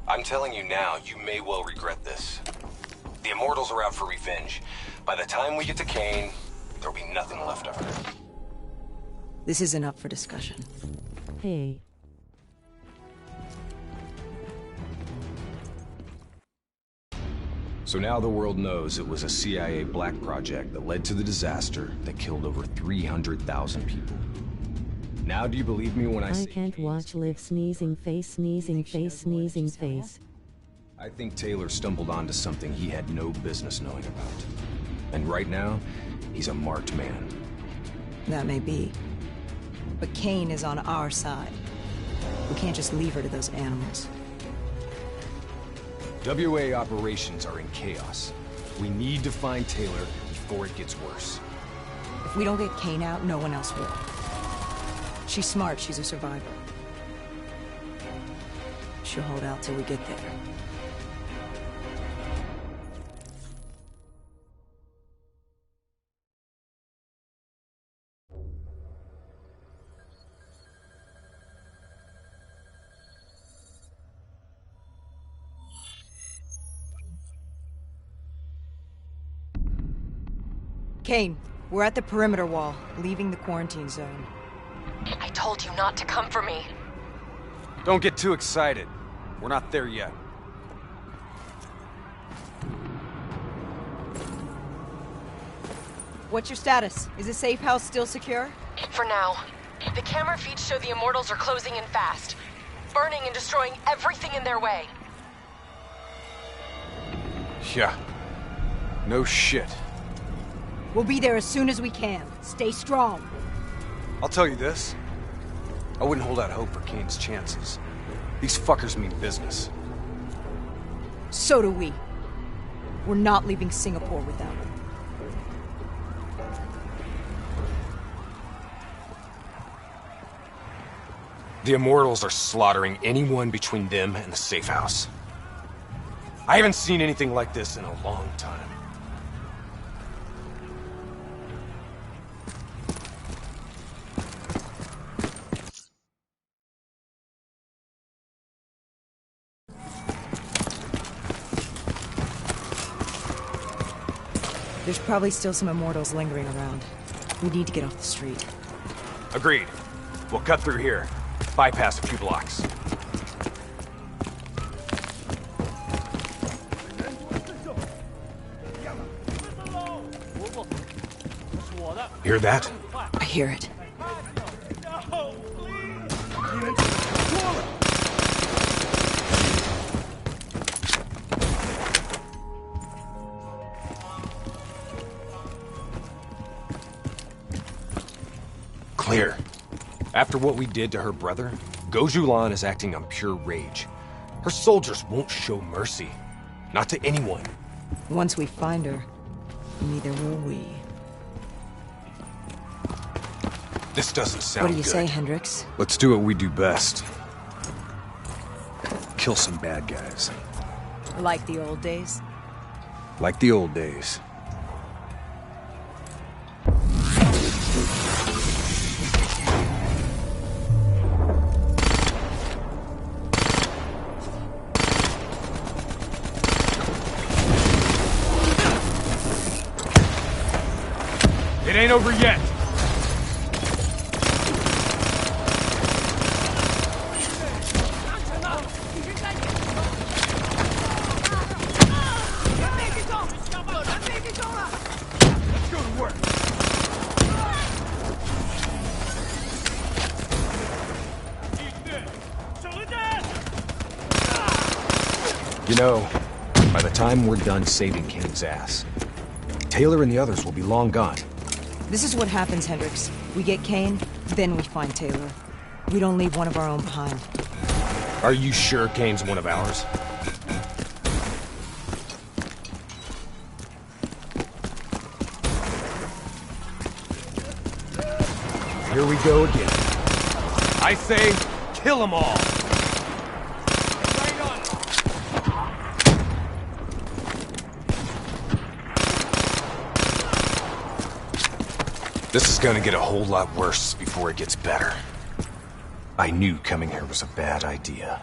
I'm telling you now, you may well regret this. The Immortals are out for revenge. By the time we get to Kane, there'll be nothing left of her. This isn't up for discussion. Hey. So now the world knows it was a CIA black project that led to the disaster that killed over 300,000 people. Now do you believe me when I say... I can't watch Liv sneezing face, sneezing face, sneezing face. I think Taylor stumbled onto something he had no business knowing about. And right now, he's a marked man. That may be. But Kane is on our side. We can't just leave her to those animals. WA operations are in chaos. We need to find Taylor before it gets worse. If we don't get Kane out, no one else will. She's smart, she's a survivor. She'll hold out till we get there. Kane, we're at the perimeter wall, leaving the quarantine zone. I told you not to come for me. Don't get too excited. We're not there yet. What's your status? Is the safe house still secure? For now. The camera feeds show the Immortals are closing in fast, burning and destroying everything in their way. Yeah. No shit. We'll be there as soon as we can. Stay strong. I'll tell you this. I wouldn't hold out hope for Kane's chances. These fuckers mean business. So do we. We're not leaving Singapore without him. The Immortals are slaughtering anyone between them and the safe house. I haven't seen anything like this in a long time. There's probably still some Immortals lingering around. We need to get off the street. Agreed. We'll cut through here. Bypass a few blocks. Hear that? I hear it. Clear. After what we did to her brother, Gojulan is acting on pure rage. Her soldiers won't show mercy. Not to anyone. Once we find her, neither will we. This doesn't sound What do you good. say, Hendricks? Let's do what we do best. Kill some bad guys. Like the old days? Like the old days. It ain't over yet. You know, by the time we're done saving Kane's ass, Taylor and the others will be long gone. This is what happens, Hendricks. We get Kane, then we find Taylor. We don't leave one of our own behind. Are you sure Kane's one of ours? Here we go again. I say, kill them all! This is gonna get a whole lot worse before it gets better. I knew coming here was a bad idea.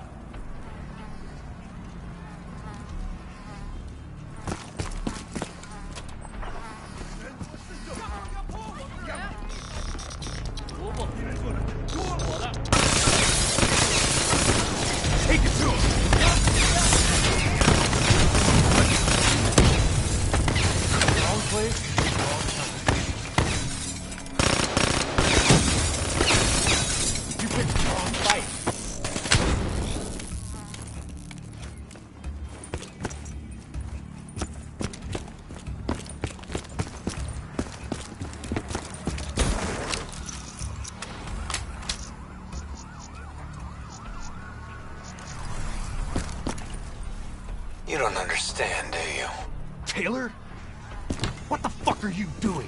You don't understand, do you? Taylor? What the fuck are you doing?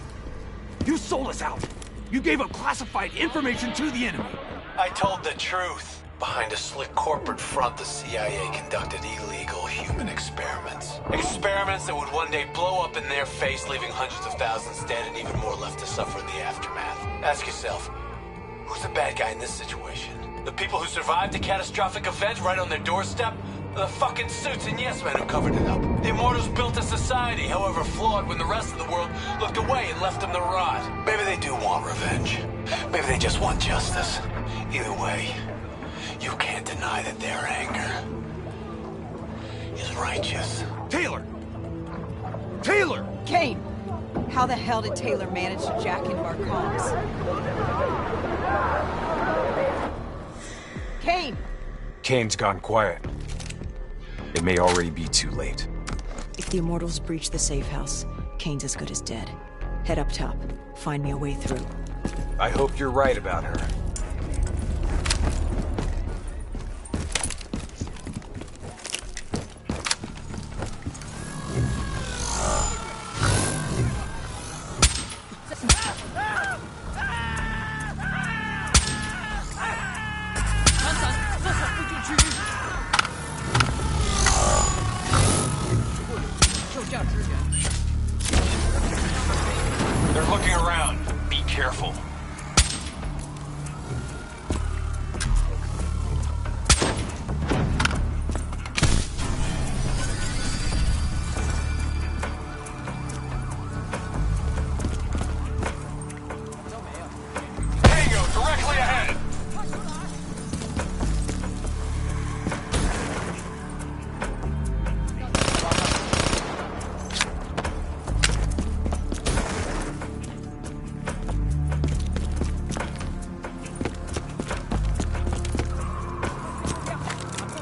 You sold us out. You gave up classified information to the enemy. I told the truth. Behind a slick corporate front, the CIA conducted illegal human experiments. Experiments that would one day blow up in their face, leaving hundreds of thousands dead and even more left to suffer in the aftermath. Ask yourself, who's the bad guy in this situation? The people who survived a catastrophic event right on their doorstep? Or the fucking suits and yes men who covered it up? The Immortals built a society, however flawed, when the rest of the world looked away and left them to rot. Maybe they do want revenge. Maybe they just want justice. Either way, you can't deny that their anger is righteous. Taylor! Taylor! Kane! How the hell did Taylor manage to jack into our comms? Kane! Kane's gone quiet. It may already be too late. If the Immortals breach the safe house, Kane's as good as dead. Head up top. Find me a way through. I hope you're right about her. They're looking around. Be careful. Tango, directly ahead!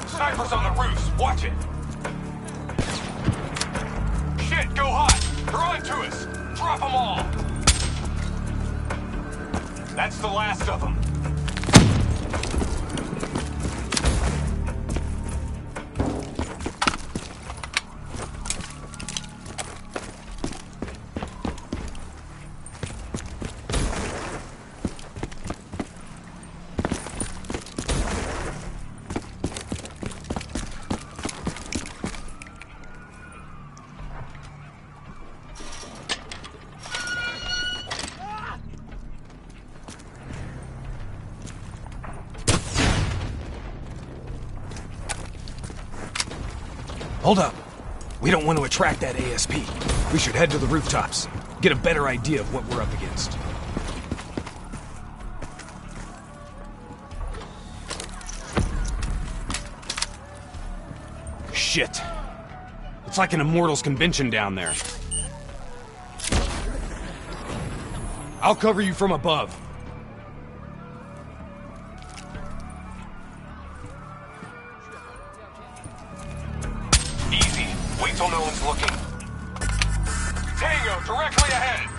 Snipers on the roofs, watch it! Shit, go hot! They're on to us! Drop them all! That's the last of them. Hold up. We don't want to attract that ASP. We should head to the rooftops. Get a better idea of what we're up against. Shit. It's like an Immortals convention down there. I'll cover you from above. Easy. Wait till no one's looking. Tango, directly ahead!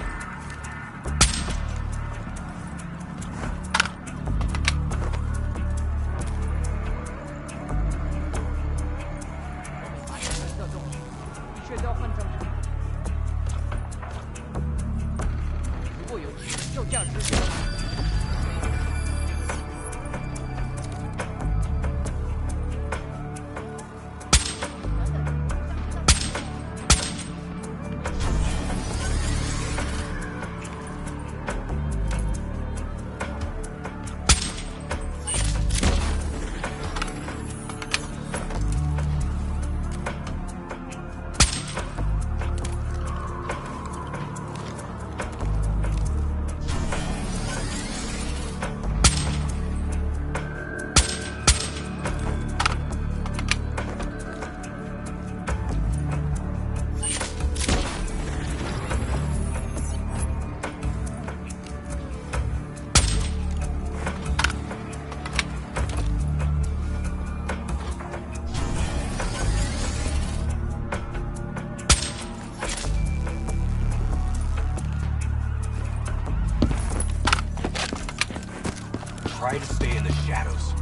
Try to stay in the shadows.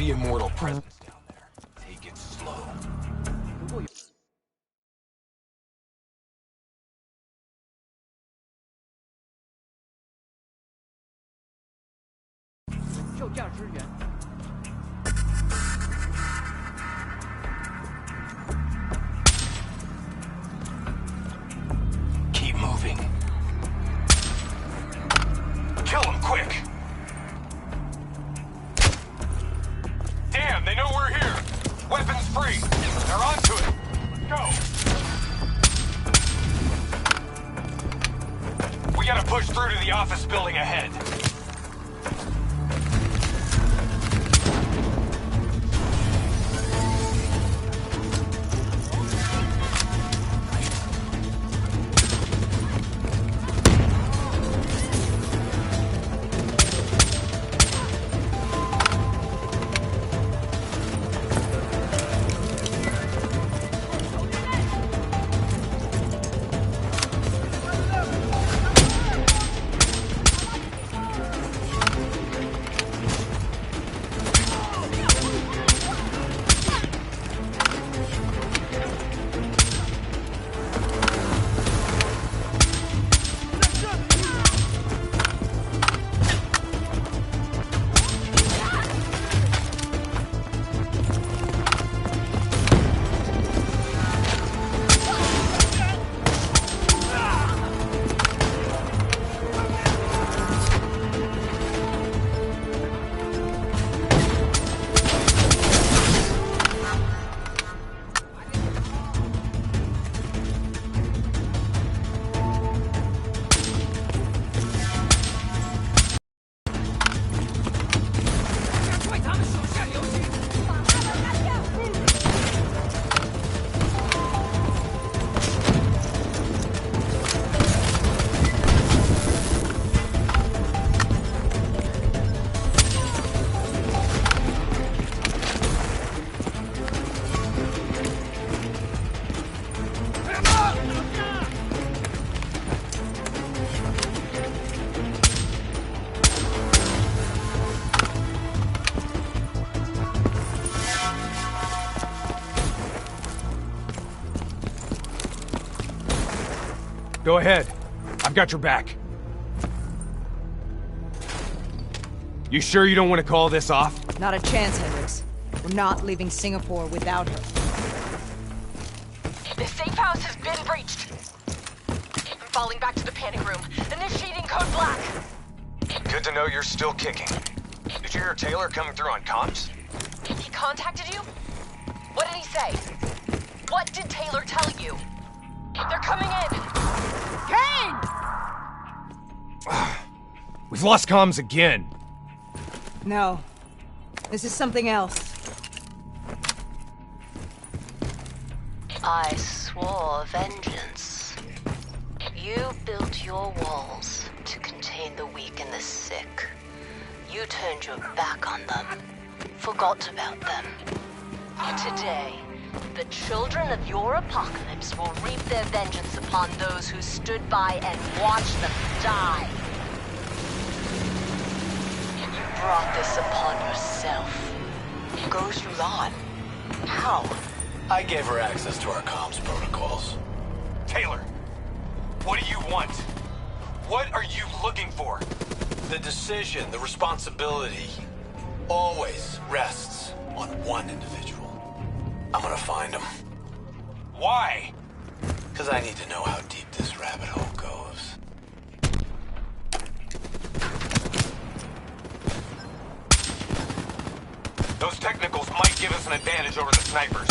the immortal presence down there. Take it slow. 救驾支援。 Keep moving. Kill him quick! Damn, they know we're here! Weapons free! They're onto it! Go! We gotta push through to the office building ahead. Go ahead. I've got your back. You sure you don't want to call this off? Not a chance, Hendricks. We're not leaving Singapore without her. The safe house has been breached. I'm falling back to the panic room. Initiating code black. Good to know you're still kicking. Did you hear Taylor coming through on comms? He contacted you? What did he say? What did Taylor tell you? They're coming in! Kane! We've lost comms again. No. This is something else. I swore vengeance. You built your walls to contain the weak and the sick. You turned your back on them, forgot about them. Today, the children of your apocalypse will reap their vengeance upon those who stood by and watched them die. You brought this upon yourself. Goes Yulan. How? I gave her access to our comms protocols. Taylor, what do you want? What are you looking for? The decision, the responsibility, always rests on one individual. I'm gonna find him. Why? Because I need to know how deep this rabbit hole goes. Those technicals might give us an advantage over the snipers.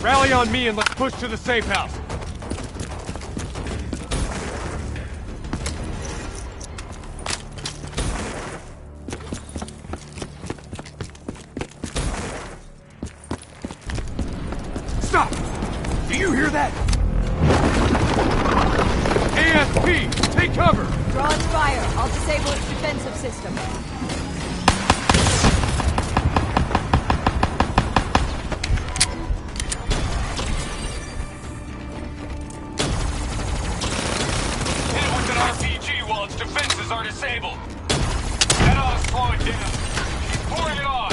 Rally on me and let's push to the safe house. Stop! Do you hear that? ASP, take cover! Draw its fire. I'll disable its defensive system. Hit it with an RPG while its defenses are disabled. That ought to slow it down. Keep pouring it on.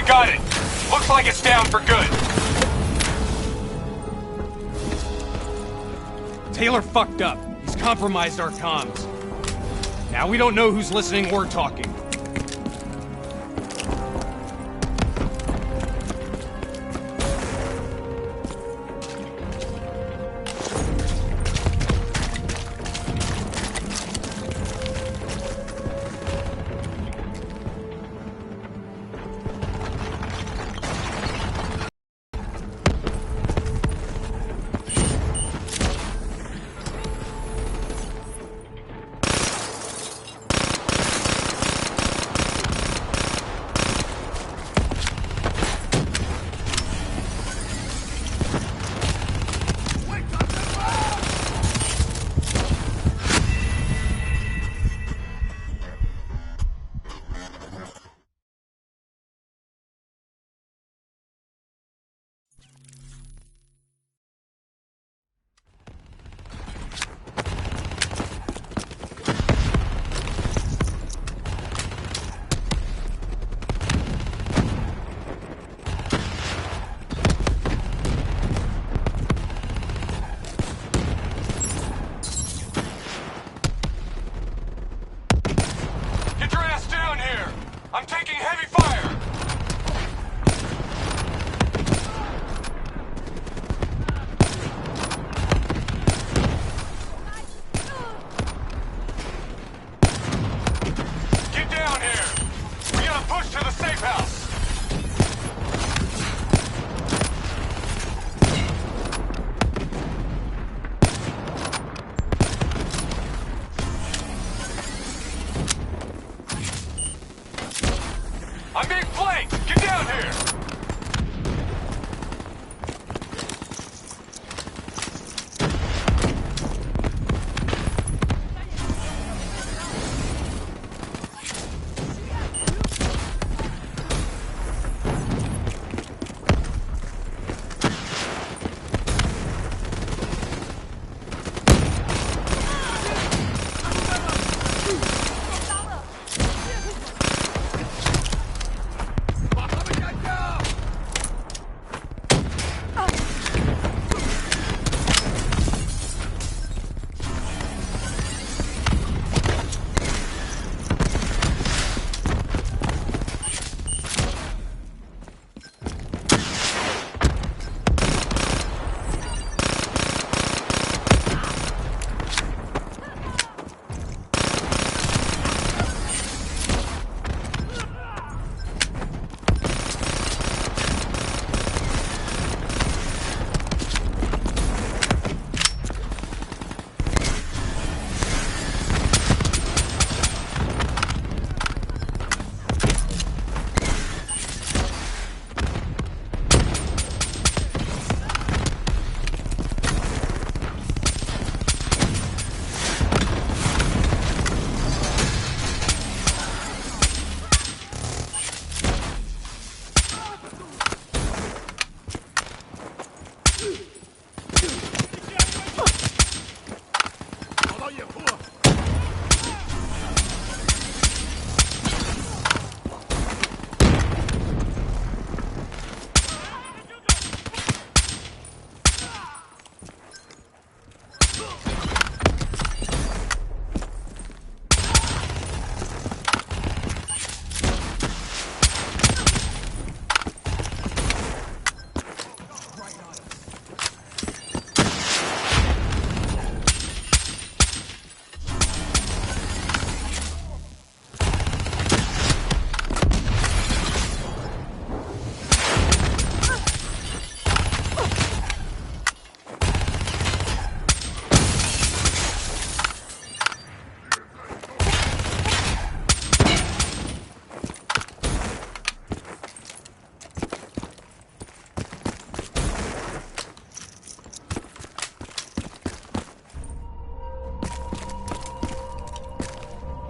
Got it. Looks like it's down for good. Taylor fucked up. He's compromised our comms. Now we don't know who's listening or talking.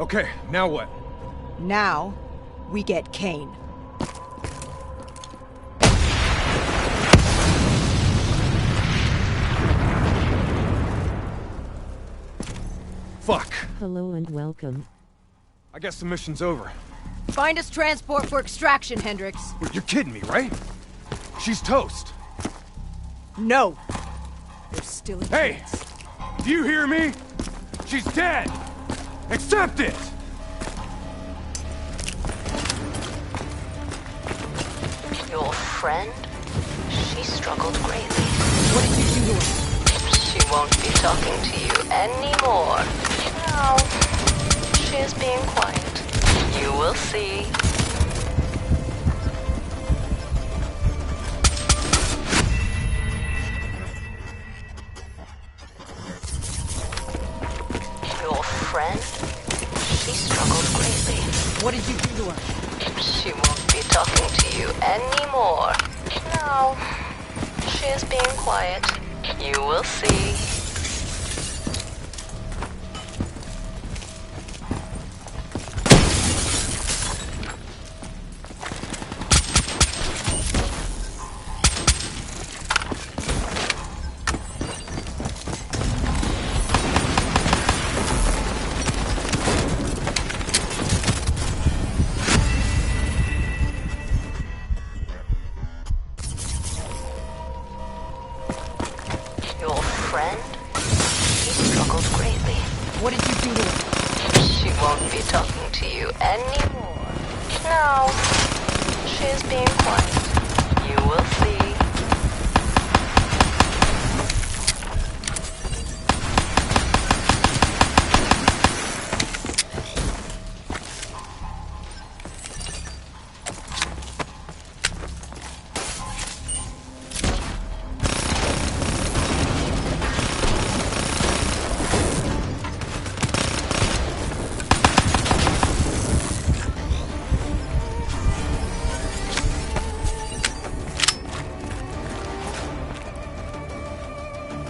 Okay, now what? Now, we get Kane. Fuck. Hello and welcome. I guess the mission's over. Find us transport for extraction, Hendricks. You're kidding me, right? She's toast. No. There's still a Hey! chance. Do you hear me? She's dead! Accept it! Your friend? She struggled greatly. What did you do to her? She won't be talking to you anymore. Now, she is being quiet. You will see. Your friend? She struggled greatly. What did you do to her? She won't be talking to you anymore. Now, she is being quiet. You will see. Your friend? She struggled greatly. What did you do to her? She won't be talking to you anymore. Now, she is being quiet. You will see.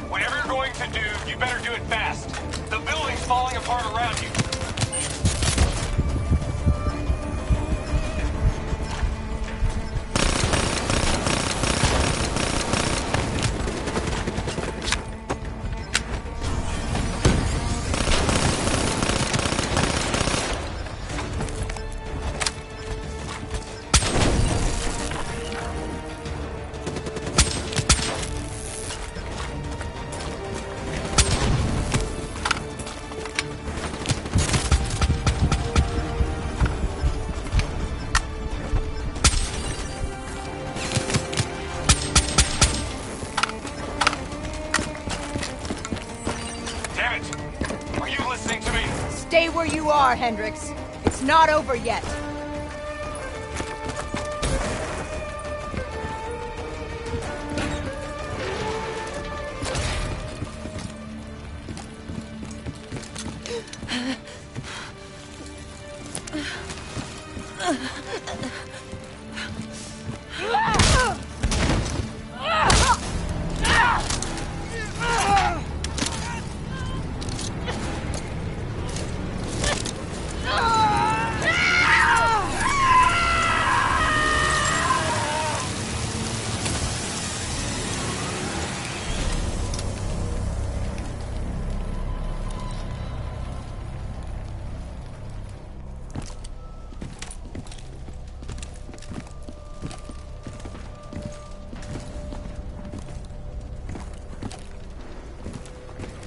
Whatever you're going to do, you better do it fast. The building's falling apart around you. Damn it! Are you listening to me? Stay where you are, Hendricks. It's not over yet.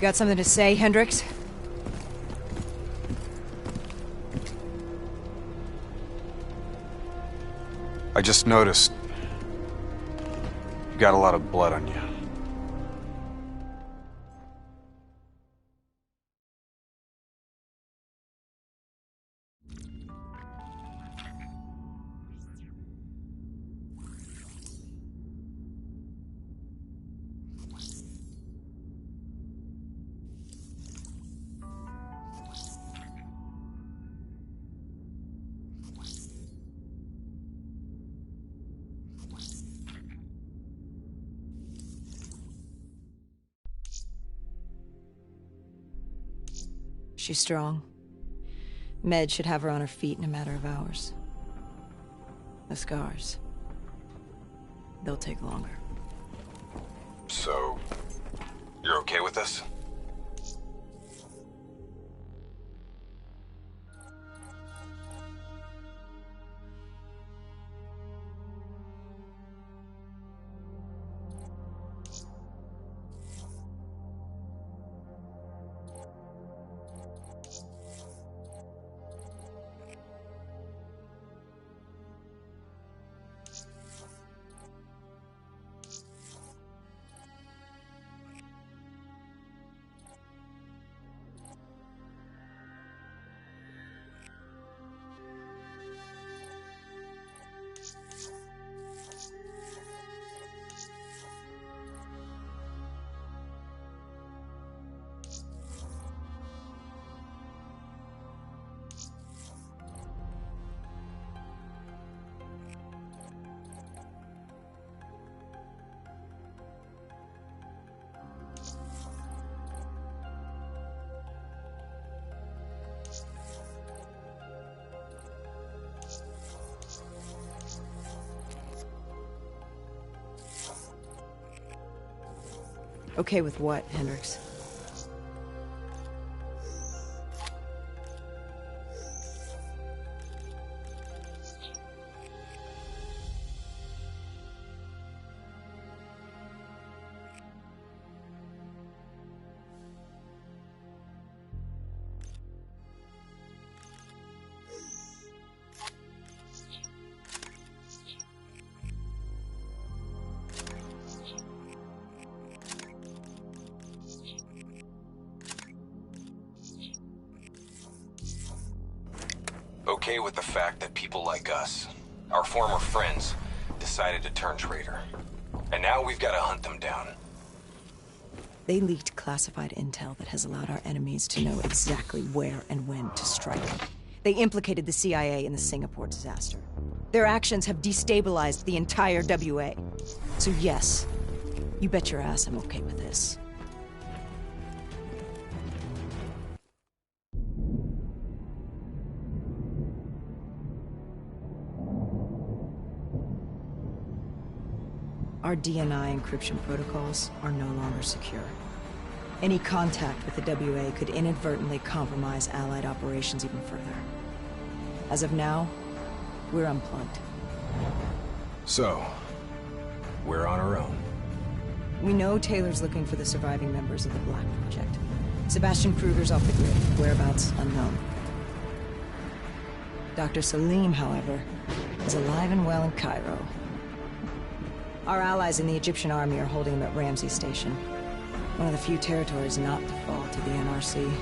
Got something to say, Hendricks? I just noticed you got a lot of blood on you. She's strong. Med should have her on her feet in a matter of hours. The scars, they'll take longer. So, you're okay with this? Okay with what, Hendricks? Okay with the fact that people like us, our former friends, decided to turn traitor. And now we've got to hunt them down. They leaked classified intel that has allowed our enemies to know exactly where and when to strike. They implicated the CIA in the Singapore disaster. Their actions have destabilized the entire WA. So yes, you bet your ass I'm okay with this. Our DNI encryption protocols are no longer secure. Any contact with the WA could inadvertently compromise Allied operations even further. As of now, we're unplugged. So, we're on our own. We know Taylor's looking for the surviving members of the Black Project. Sebastian Kruger's off the grid, whereabouts unknown. Dr. Salim, however, is alive and well in Cairo. Our allies in the Egyptian army are holding him at Ramsey Station, one of the few territories not to fall to the NRC.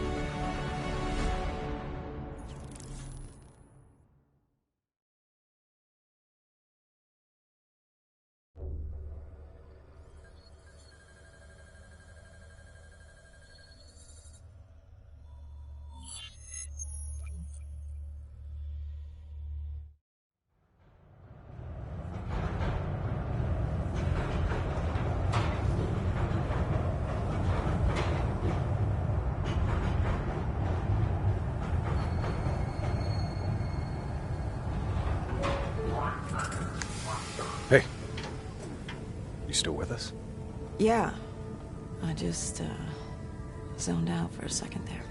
Hey. You still with us? Yeah. I just, zoned out for a second there.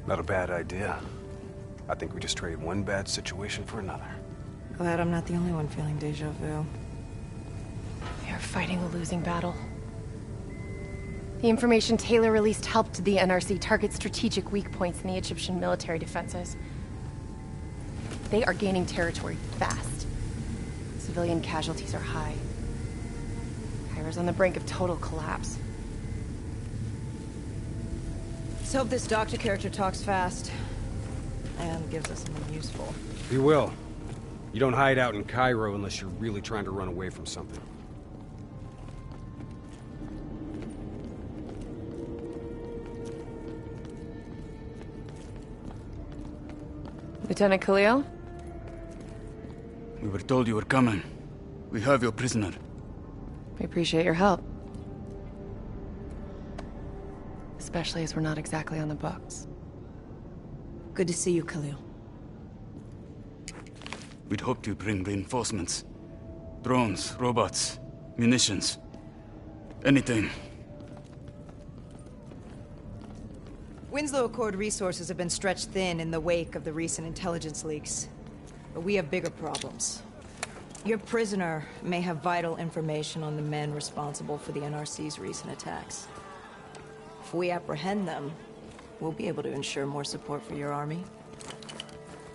Not a bad idea. I think we just traded one bad situation for another. Glad I'm not the only one feeling deja vu. We are fighting a losing battle. The information Taylor released helped the NRC target strategic weak points in the Egyptian military defenses. They are gaining territory fast. Civilian casualties are high. Cairo's on the brink of total collapse. Let's hope this doctor character talks fast. And gives us something useful. He will. You don't hide out in Cairo unless you're really trying to run away from something. Lieutenant Khalil? We were told you were coming. We have your prisoner. We appreciate your help. Especially as we're not exactly on the books. Good to see you, Khalil. We'd hoped to bring reinforcements. Drones, robots, munitions. Anything. Winslow Accord resources have been stretched thin in the wake of the recent intelligence leaks. But we have bigger problems. Your prisoner may have vital information on the men responsible for the NRC's recent attacks. If we apprehend them, we'll be able to ensure more support for your army.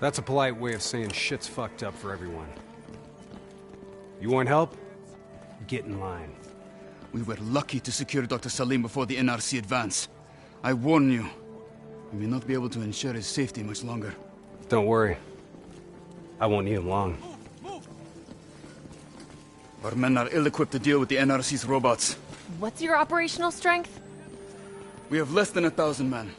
That's a polite way of saying shit's fucked up for everyone. You want help? Get in line. We were lucky to secure Dr. Salim before the NRC advance. I warn you, we may not be able to ensure his safety much longer. Don't worry. I won't need him long. Our men are ill-equipped to deal with the NRC's robots. What's your operational strength? We have less than 1,000 men.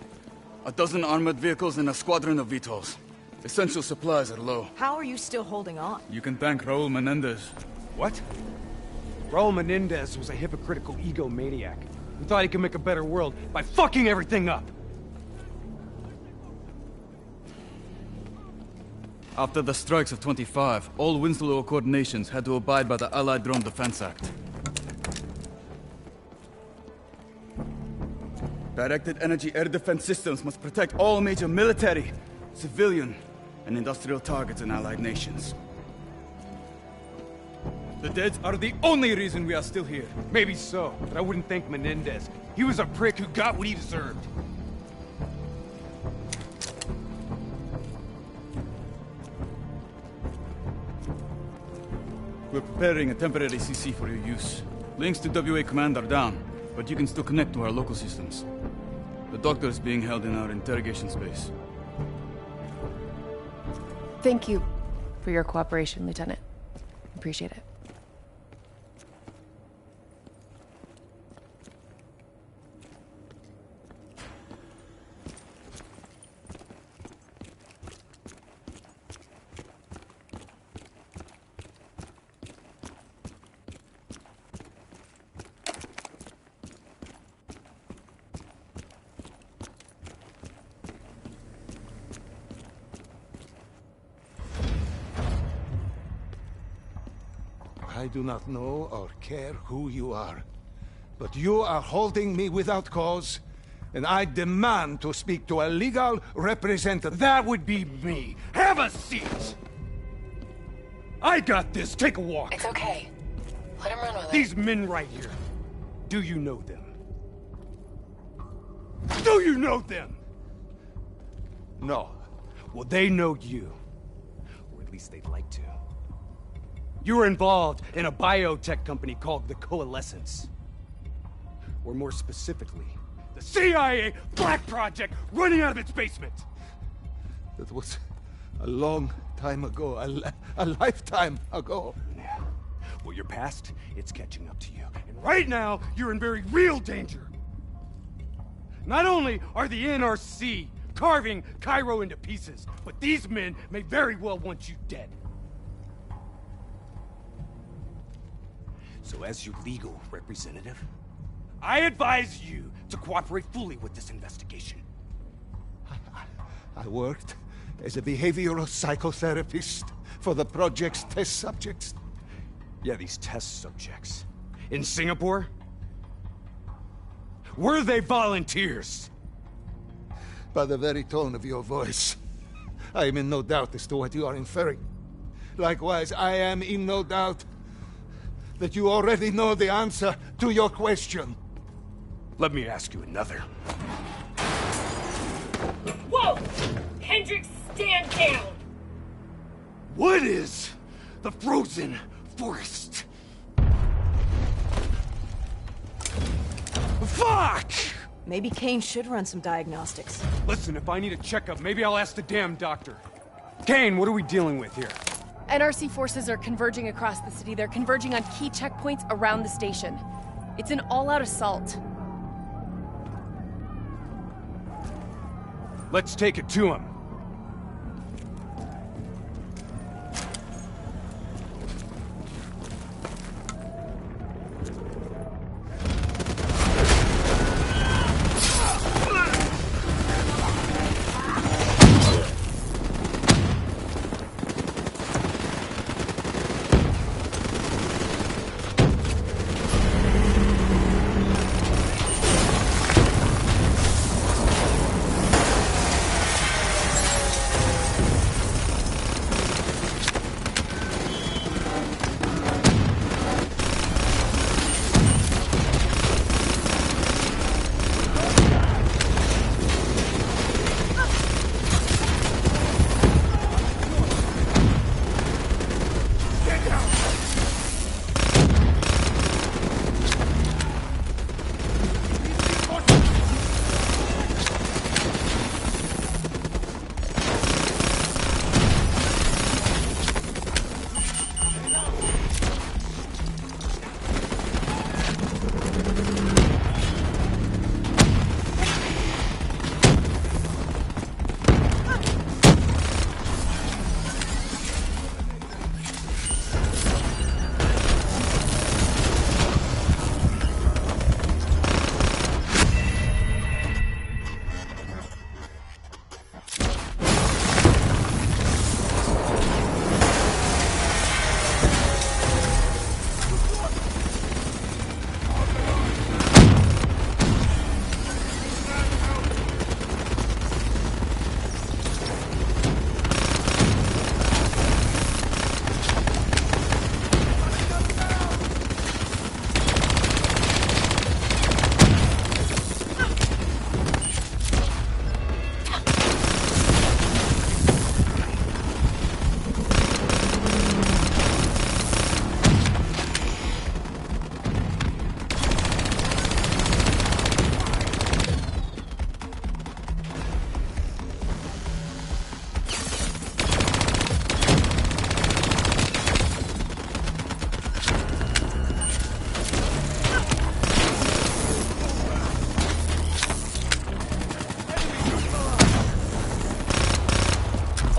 12 armored vehicles and a squadron of VTOLs. Essential supplies are low. How are you still holding on? You can thank Raul Menendez. What? Raul Menendez was a hypocritical egomaniac who thought he could make a better world by fucking everything up. After the strikes of 25, all Winslow Accord nations had to abide by the Allied Drone Defense Act. Directed energy air defense systems must protect all major military, civilian, and industrial targets in Allied nations. The dead are the only reason we are still here. Maybe so, but I wouldn't thank Menendez. He was a prick who got what he deserved. We're preparing a temporary CC for your use. Links to WA Command are down, but you can still connect to our local systems. The doctor is being held in our interrogation space. Thank you for your cooperation, Lieutenant. Appreciate it. I do not know or care who you are, but you are holding me without cause, and I demand to speak to a legal representative. That would be me. Have a seat! I got this. Take a walk. It's okay. Let him run with it. These men right here. Do you know them? Do you know them? No. Well, they know you. Or at least they'd like to. You were involved in a biotech company called the Coalescence. Or more specifically, the CIA Black Project running out of its basement. That was a long time ago, a lifetime ago. Yeah. Well, your past, it's catching up to you. And right now, you're in very real danger. Not only are the NRC carving Cairo into pieces, but these men may very well want you dead. So as your legal representative, I advise you to cooperate fully with this investigation. I worked as a behavioral psychotherapist for the project's test subjects. Yeah, these test subjects. In Singapore? Were they volunteers? By the very tone of your voice, I am in no doubt as to what you are inferring. Likewise, I am in no doubt that you already know the answer to your question. Let me ask you another. Whoa! Hendricks, stand down! What is the frozen forest? Fuck! Maybe Kane should run some diagnostics. Listen, if I need a checkup, maybe I'll ask the damn doctor. Kane, what are we dealing with here? NRC forces are converging across the city. They're converging on key checkpoints around the station. It's an all-out assault. Let's take it to him.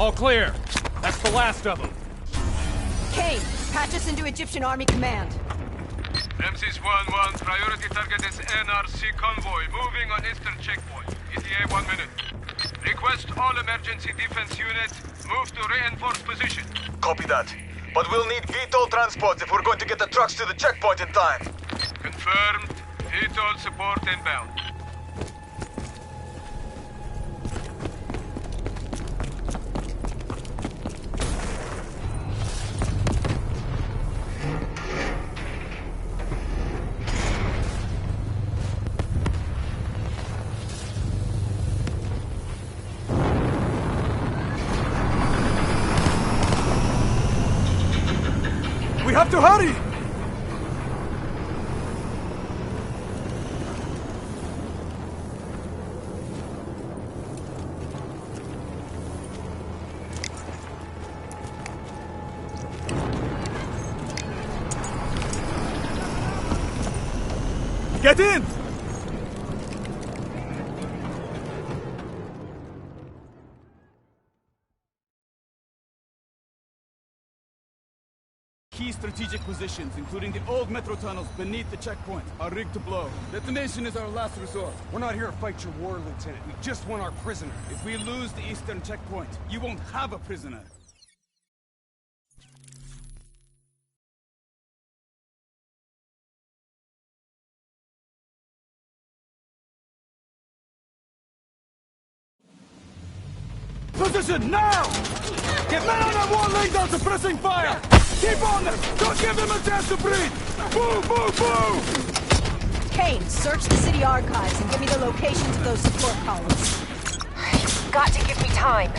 All clear. That's the last of them. Kane, patch us into Egyptian Army Command. Ramses 1-1, priority target is NRC convoy, moving on eastern checkpoint. ETA 1 minute. Request all emergency defense units, move to reinforced position. Copy that. But we'll need VTOL transports if we're going to get the trucks to the checkpoint in time. Confirmed. VTOL support inbound. We have to hurry! Get in! Key strategic positions, including the old metro tunnels beneath the checkpoint, are rigged to blow. Detonation is our last resort. We're not here to fight your war, Lieutenant. We just want our prisoner. If we lose the eastern checkpoint, you won't have a prisoner. Position now! Get men on that wall laying down suppressing fire! Keep on them! Don't give them a chance to breathe! Move, move, move! Kane, search the city archives and give me the locations of those support columns. You've got to give me time.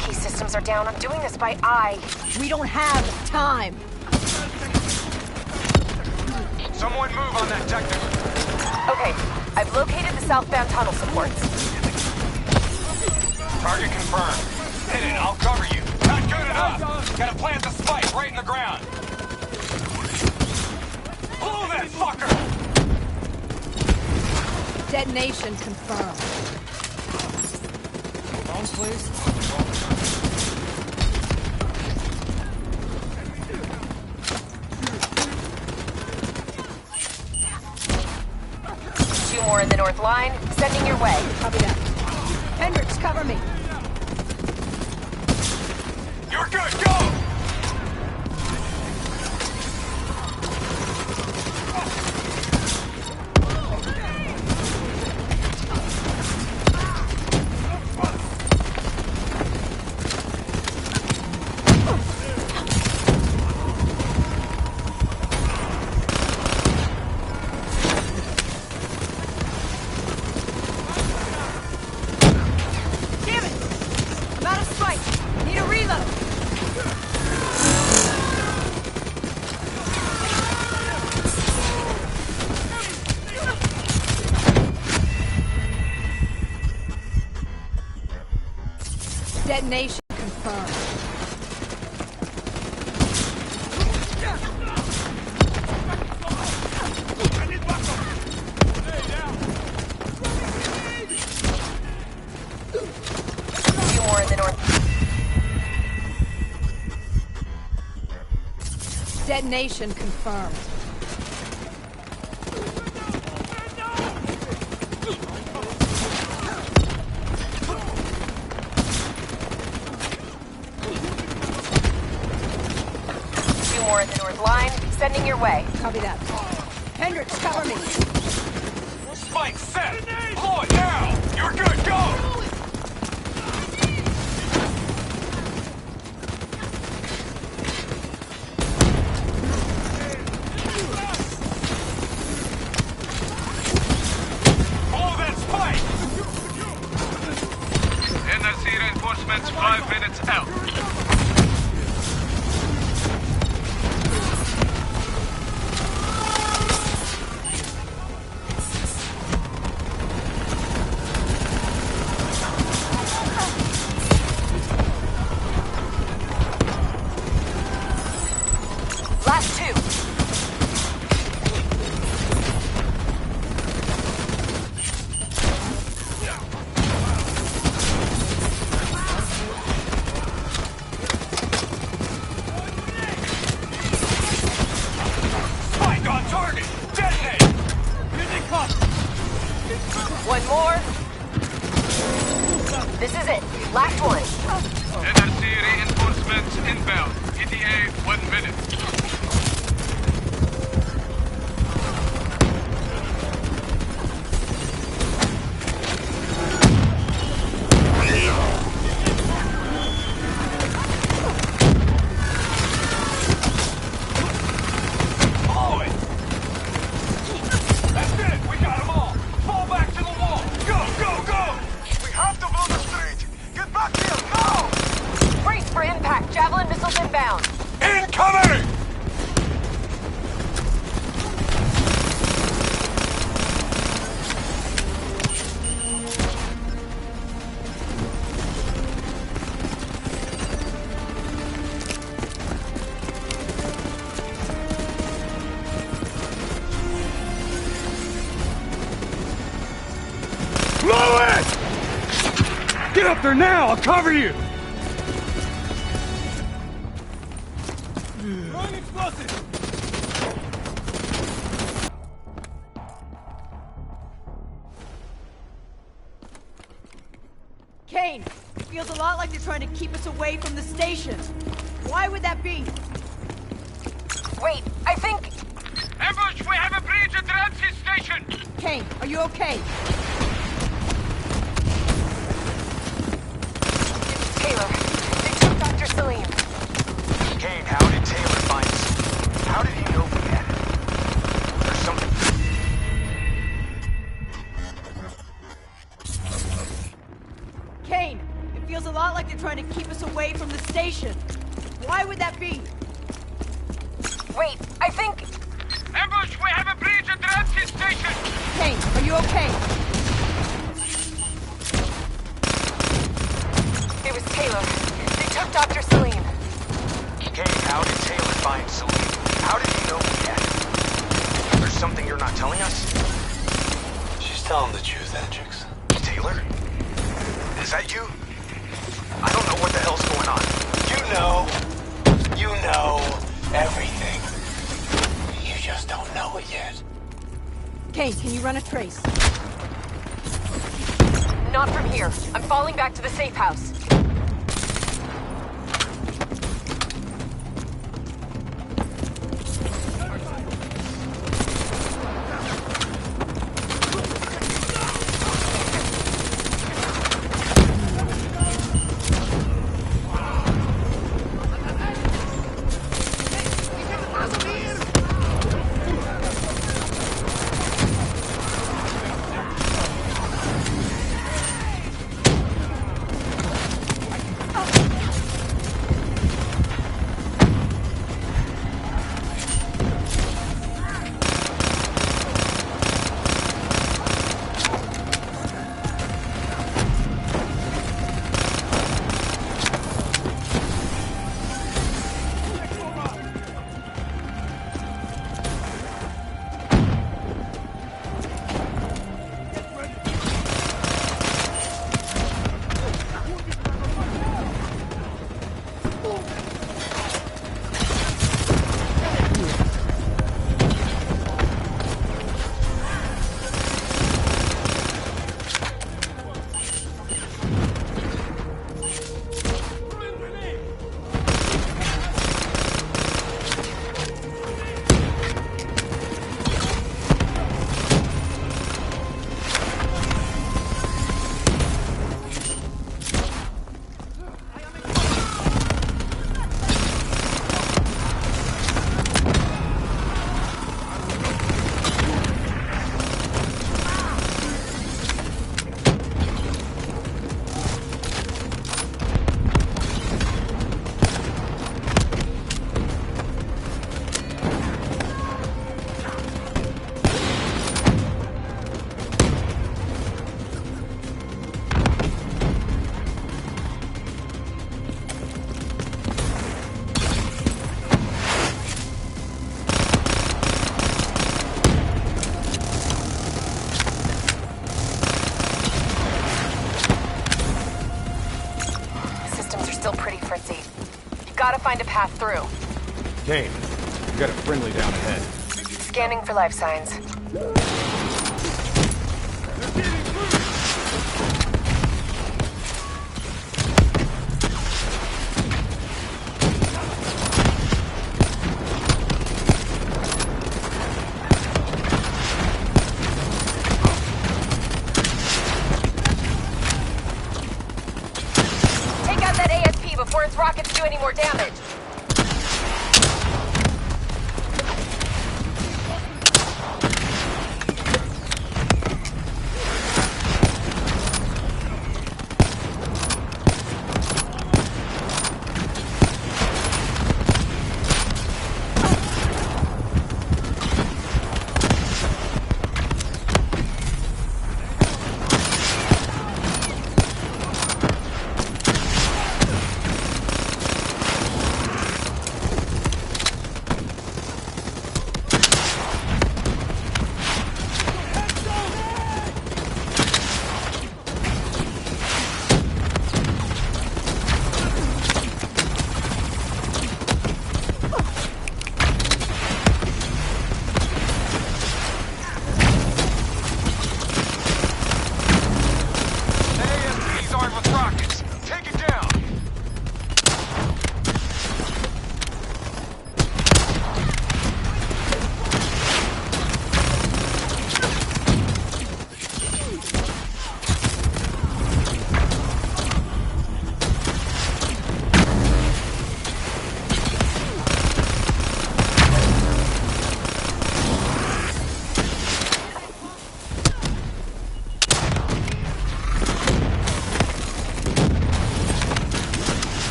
Key systems are down. I'm doing this by eye. We don't have time. Someone move on that technical. Okay, I've located the southbound tunnel supports. Target confirmed. Hit it, I'll cover you. Not good enough. Gotta plant the spike right in the ground. Blow that fucker! Detonation confirmed. Bombs, please. Two more in the north line, sending your way. Copy that. Hendricks, cover me. You're good, go! Detonation confirmed. Two more in the north. Detonation confirmed. In the north line, sending your way. Copy that. Hendricks, cover me. Spike set! Blow it now! You're good, go! Blow that spike! NRC reinforcements 5 minutes out. One more. This is it. Last one. NRC reinforcements inbound. ETA 1 minute. Get up there now! I'll cover you! Throwing explosive! Kane, it feels a lot like they're trying to keep us away from the station. Why would that be? Wait, I think... Ambush! We have a breach at Ramsey Station! Kane, are you okay? Taylor, they took Dr. Salim. Kane, how did Taylor find us? How did he know we had it? There's something... Kane, it feels a lot like they're trying to keep us away from the station. Why would that be? Wait, I think... Ambush! We have a breach at Ramsey Station! Kane, are you okay? It was Taylor. They took Dr. Salim. Kane, how did Taylor find Salim? How did he know we had it? There's something you're not telling us? She's telling the truth, Hendricks. Taylor? Is that you? I don't know what the hell's going on. You know everything. You just don't know it yet. Kane, can you run a trace? Not from here. I'm falling back to the safe house. Gotta find a path through. Kane, you got a friendly down ahead. Scanning for life signs. those rockets do any more damage.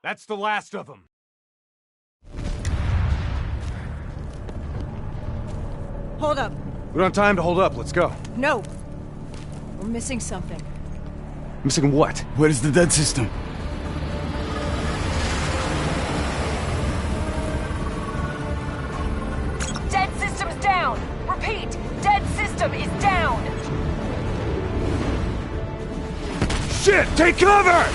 That's the last of them. Hold up. We don't have time to hold up. Let's go. No. We're missing something. Missing what? Where is the dead system? Dead system's down! Repeat, dead system is down! Shit! Take cover!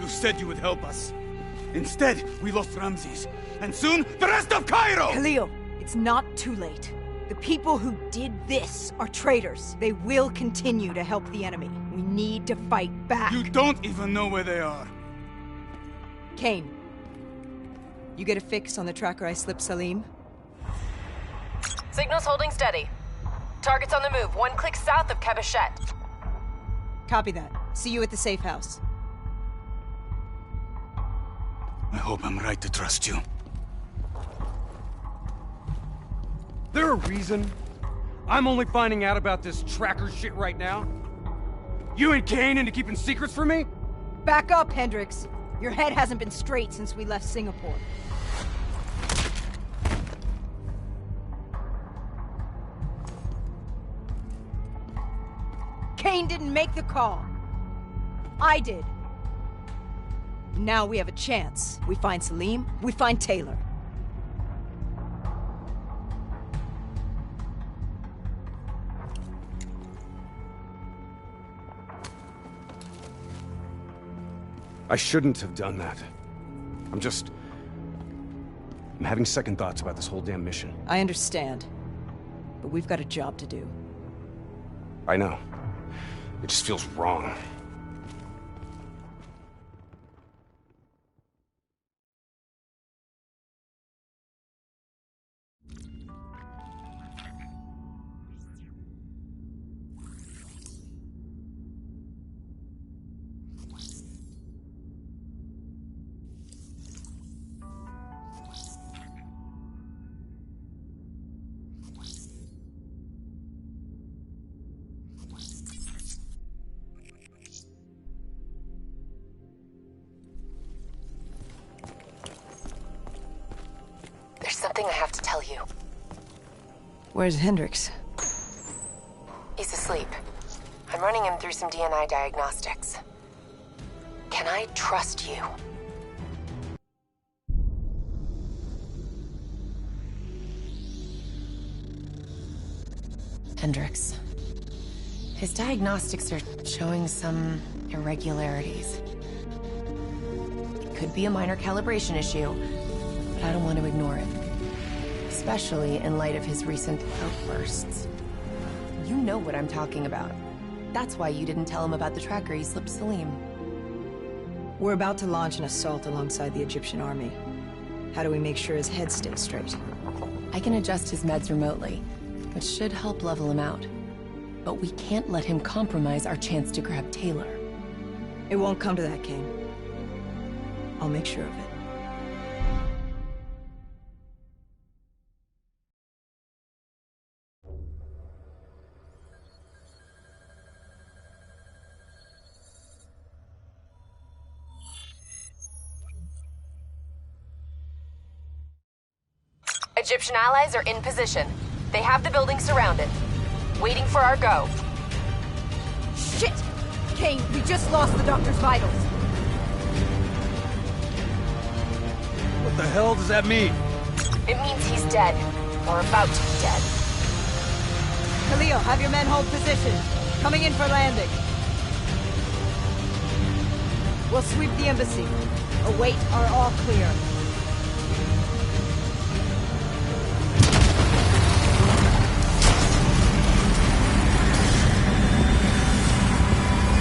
You said you would help us. Instead, we lost Ramses. And soon, the rest of Cairo! Khalil, it's not too late. The people who did this are traitors. They will continue to help the enemy. We need to fight back. You don't even know where they are. Kane, you get a fix on the tracker I slipped Salim? Signal's holding steady. Target's on the move, 1 click south of Cabochet. Copy that. See you at the safe house. I hope I'm right to trust you. There a reason I'm only finding out about this tracker shit right now? You and Kane into keeping secrets from me? Back up, Hendricks. Your head hasn't been straight since we left Singapore. Kane didn't make the call. I did. Now we have a chance. We find Salim, we find Taylor. I shouldn't have done that. I'm having second thoughts about this whole damn mission. I understand. But we've got a job to do. I know. It just feels wrong. There's something I have to tell you. Where's Hendricks? He's asleep. I'm running him through some DNI diagnostics. Can I trust you? Hendricks. His diagnostics are showing some irregularities. It could be a minor calibration issue, but I don't want to ignore it. Especially in light of his recent outbursts. You know what I'm talking about. That's why you didn't tell him about the tracker he slipped Salim. We're about to launch an assault alongside the Egyptian army. How do we make sure his head stays straight? I can adjust his meds remotely, which should help level him out. But we can't let him compromise our chance to grab Taylor. It won't come to that, Kane. I'll make sure of it. Egyptian allies are in position. They have the building surrounded. Waiting for our go. Shit! Kane, we just lost the doctor's vitals. What the hell does that mean? It means he's dead. Or about to be dead. Khalil, have your men hold position. Coming in for landing. We'll sweep the embassy. Await our all clear.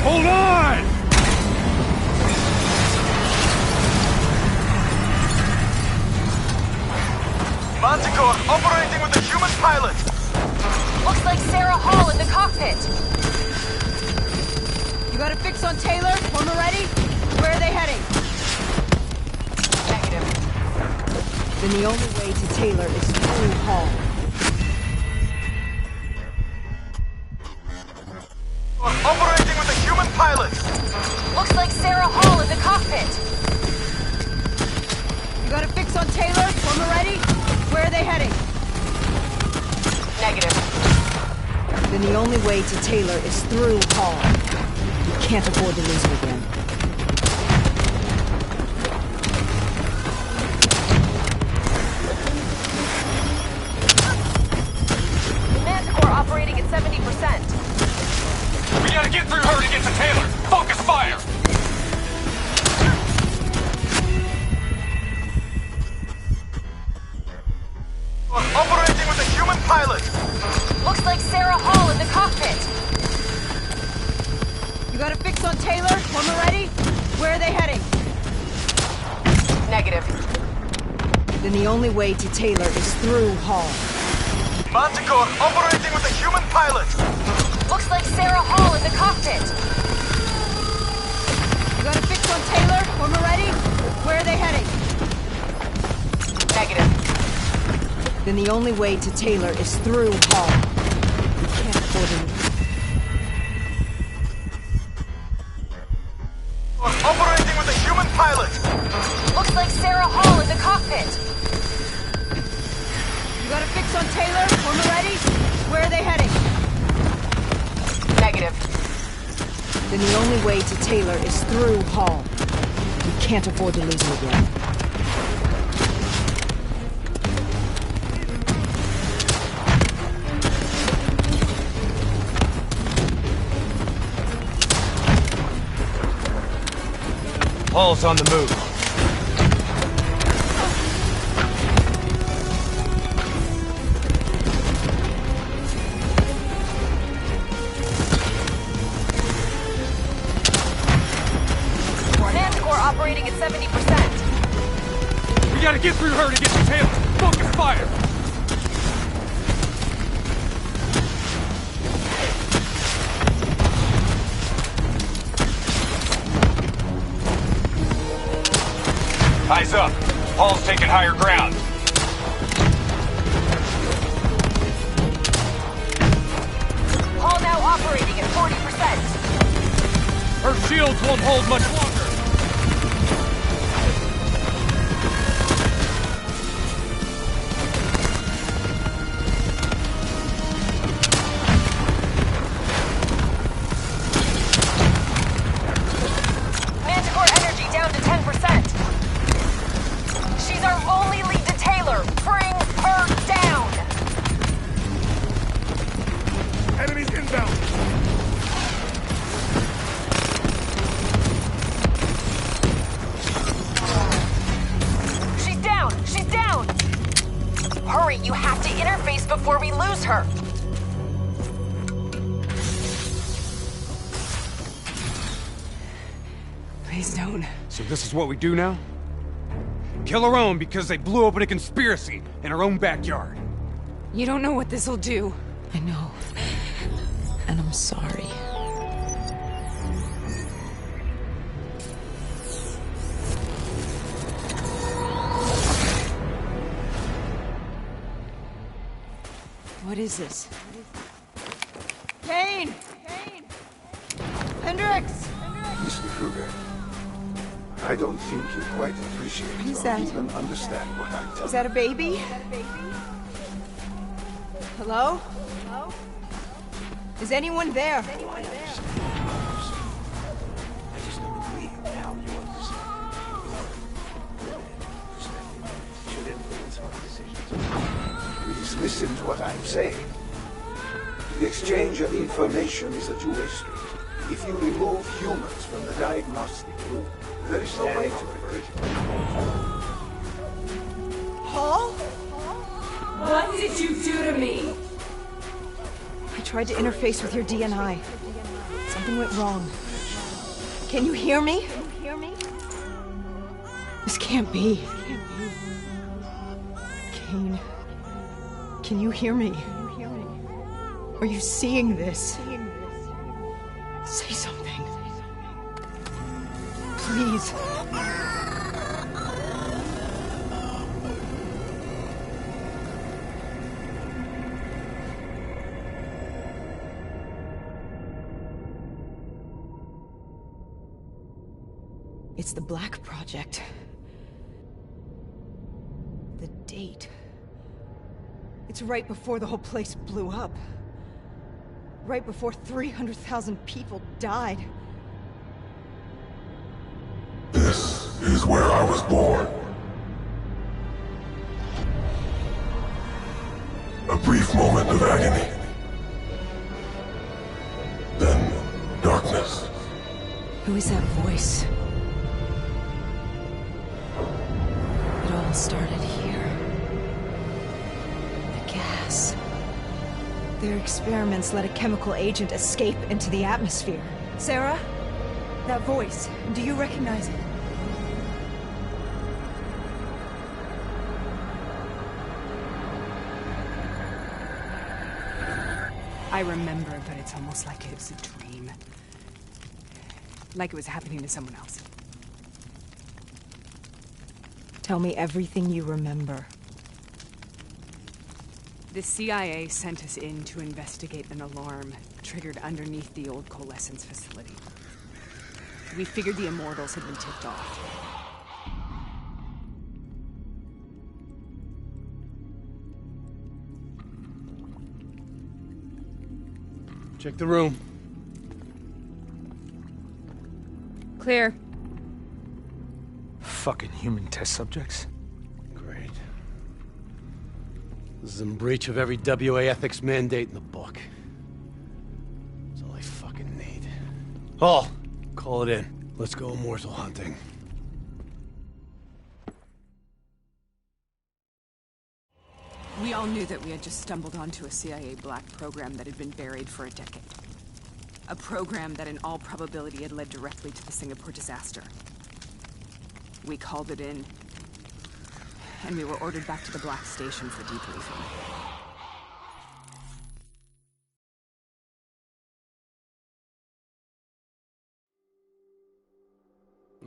Hold on! Manticore operating with a human pilot! Looks like Sarah Hall in the cockpit. You got a fix on Taylor? Former ready? Where are they heading? Negative. Then the only way to Taylor is through Hall. Operating with a human pilot! Looks like Sarah Hall in the cockpit. You got a fix on Taylor? Former ready? Where are they heading? Negative. Then the only way to Taylor is through Hall. You can't afford to lose her again. Manticore operating at 70%. We gotta get through her to get to Taylor! Focus fire! Operating with a human pilot! Looks like Sarah Hall in the cockpit. You got a fix on Taylor? Former ready? Where are they heading? Negative. Then the only way to Taylor is through Hall. Manticore operating with a human pilot! Looks like Sarah Hall in the cockpit. You got a fix on Taylor? Former ready? Where are they heading? Negative. Then the only way to Taylor is through Hall. You can't afford to lose. Operating with a human pilot! Looks like Sarah Hall in the cockpit. You got a fix on Taylor? Former ready? Where are they heading? Negative. Then the only way to Taylor is through Hall. You can't afford to lose him again. Hall's on the move. Manticore operating at 70%. We gotta get through her to get to Taylor! Focus fire! Eyes up! Hall's taking higher ground. Hall now operating at 40%. Her shields won't hold much longer. Manticore energy down to 10%. She's our only lead to Taylor. Bring her down. Enemies inbound! She's down. She's down. Hurry, you have to interface before we lose her. Please don't. So this is what we do now? Kill our own because they blew open a conspiracy in our own backyard. You don't know what this'll do. I know. And I'm sorry. What is this? Kane! Kane! Hendricks! Mr. Kruger, I don't think you quite appreciate Who's or that? even understand what I'm telling Is that a baby? Hello? Hello? Is anyone there? I just don't agree with how you understand. Should influence our decisions. Please listen to what I'm saying. The exchange of information is a two-way street. If you remove humans from the diagnostic group, there is no way to recruit. Paul? What did you do to me? I tried to interface with your DNI. Something went wrong. Can you hear me? This can't be. Kane, can you hear me? Are you seeing this? Say something. please. It's the Black Project. The date. It's right before the whole place blew up. Right before 300,000 people died. This is where I was born. A brief moment of agony. Then, darkness. Who is that voice? It all started here. The gas. Their experiments let a chemical agent escape into the atmosphere. Sarah? That voice, do you recognize it? I remember, but it's almost like it was a dream. Like it was happening to someone else. Tell me everything you remember. The CIA sent us in to investigate an alarm triggered underneath the old coalescence facility. We figured the Immortals had been tipped off. Check the room. Clear. Fucking human test subjects. Great. This is in breach of every WA ethics mandate in the book. That's all I fucking need. Hall, call it in. Let's go immortal hunting. We all knew that we had just stumbled onto a CIA black program that had been buried for a decade. A program that in all probability had led directly to the Singapore disaster. We called it in, and we were ordered back to the Black Station for debriefing.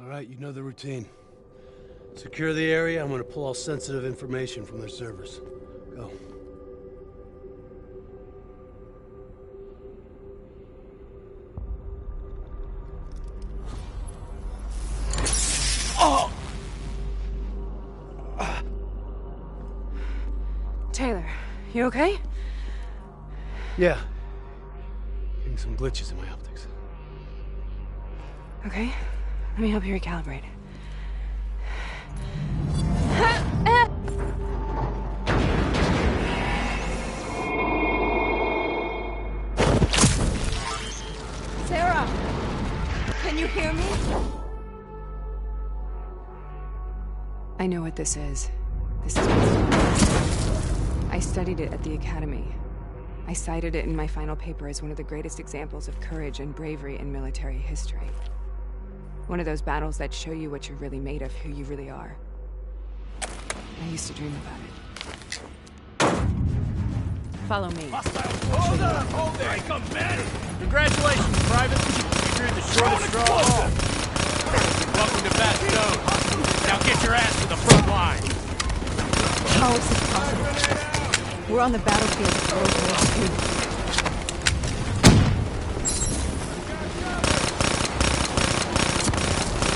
All right, you know the routine. Secure the area. I'm gonna pull all sensitive information from their servers. Go. Oh! Taylor, you okay? Yeah. Getting some glitches in my optics. Okay, let me help you recalibrate. Sarah! Can you hear me? I know what this is. This is I studied it at the Academy. I cited it in my final paper as one of the greatest examples of courage and bravery in military history. One of those battles that show you what you're really made of, who you really are. I used to dream about it. Follow me. Hold up! Hold there! I come back! Congratulations, Private. You drew the shortest straw of all. Welcome to Bastogne. Now get your ass to the front line. How is this possible? We're on the battlefield of World War II.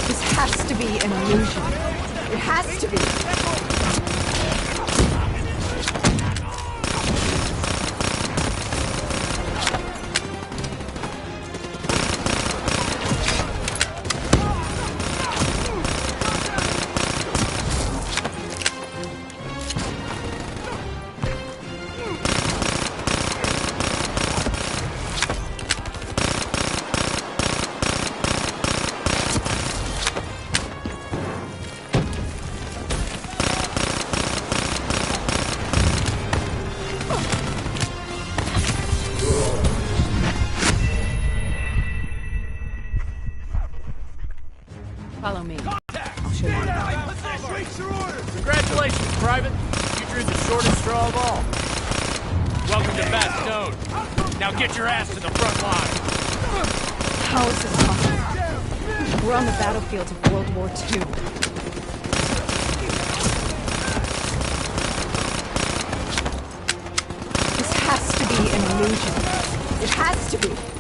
This has to be an illusion. It has to be. Follow me. I'll show you. Congratulations, Private. You drew the shortest straw of all. Welcome to Bastogne. Now get your ass to the front line. How is this possible? We're on the battlefield of World War II. This has to be an illusion. It has to be.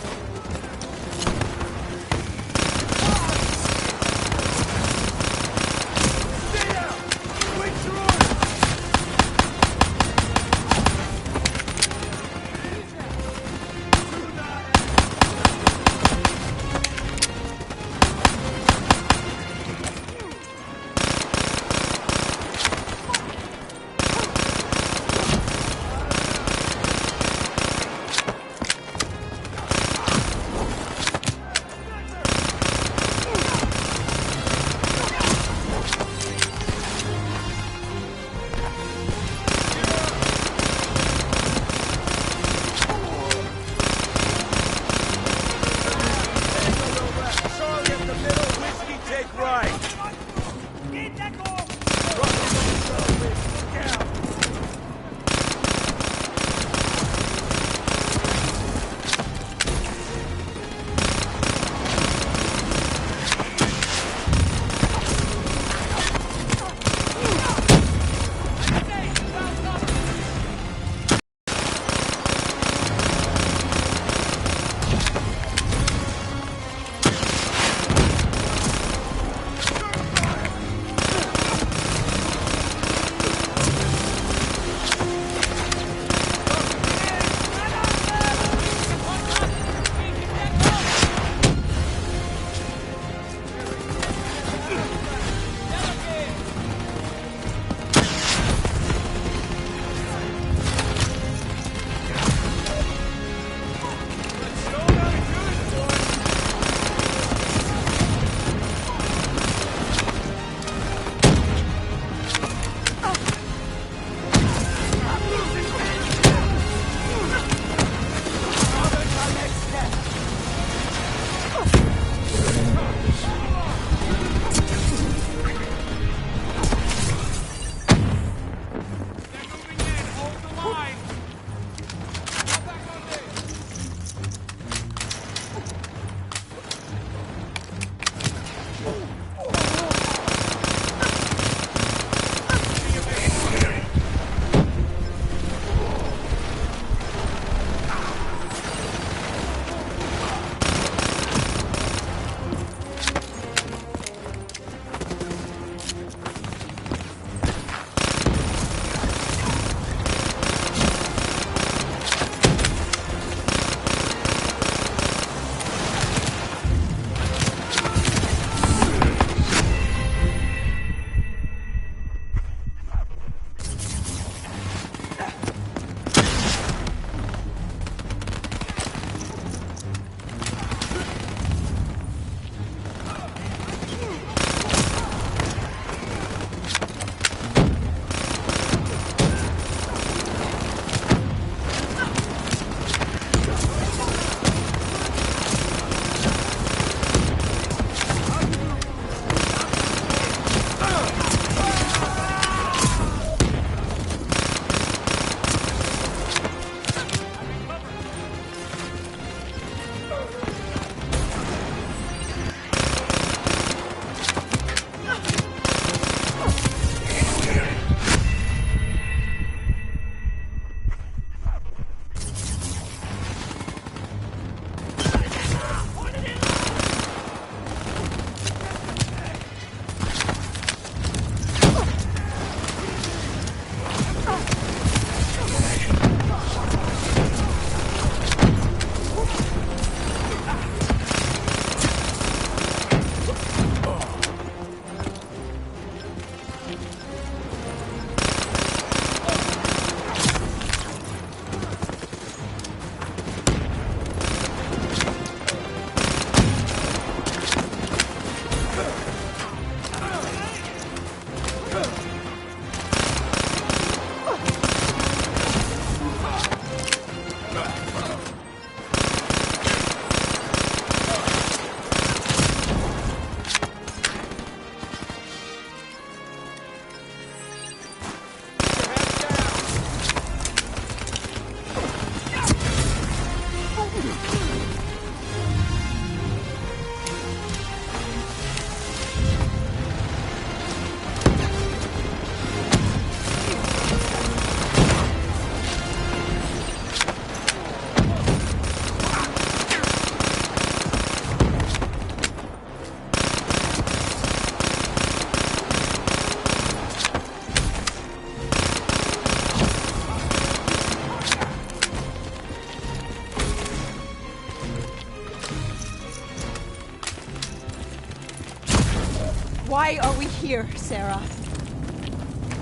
here, Sarah?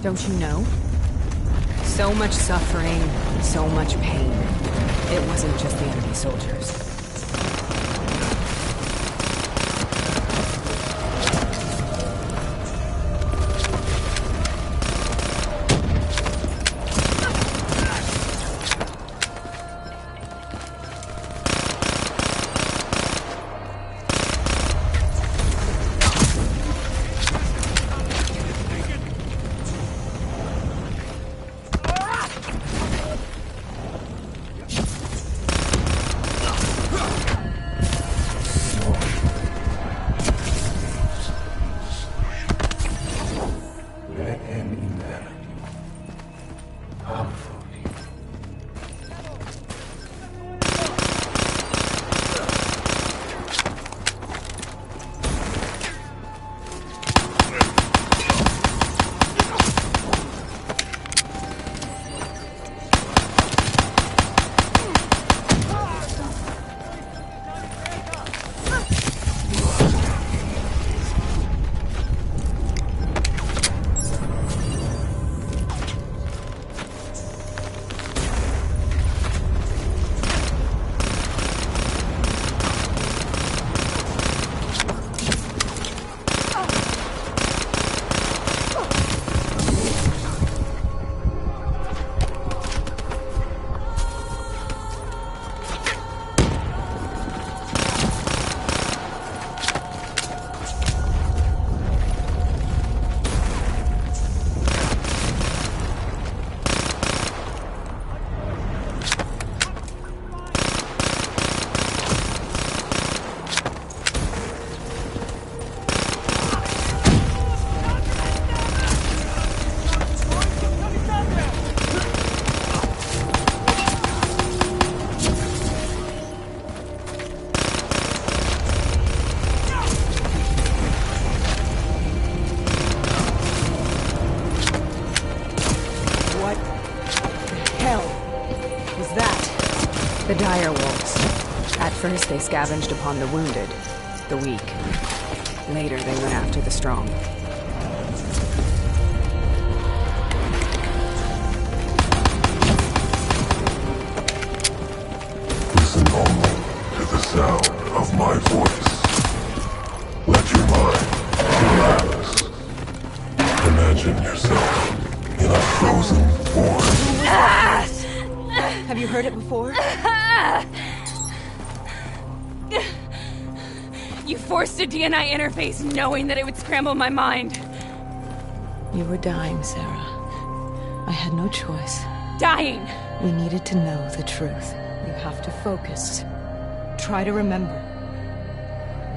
Don't you know? So much suffering, so much pain. It wasn't just the enemy soldiers. The dire wolves. At first they scavenged upon the wounded, the weak. Later they went after the strong. Listen only to the sound of my voice. Let your mind relax. Imagine yourself in a frozen forest. Have you heard it before? You forced a DNI interface knowing that it would scramble my mind. You were dying, Sarah. I had no choice. Dying! We needed to know the truth. You have to focus. Try to remember.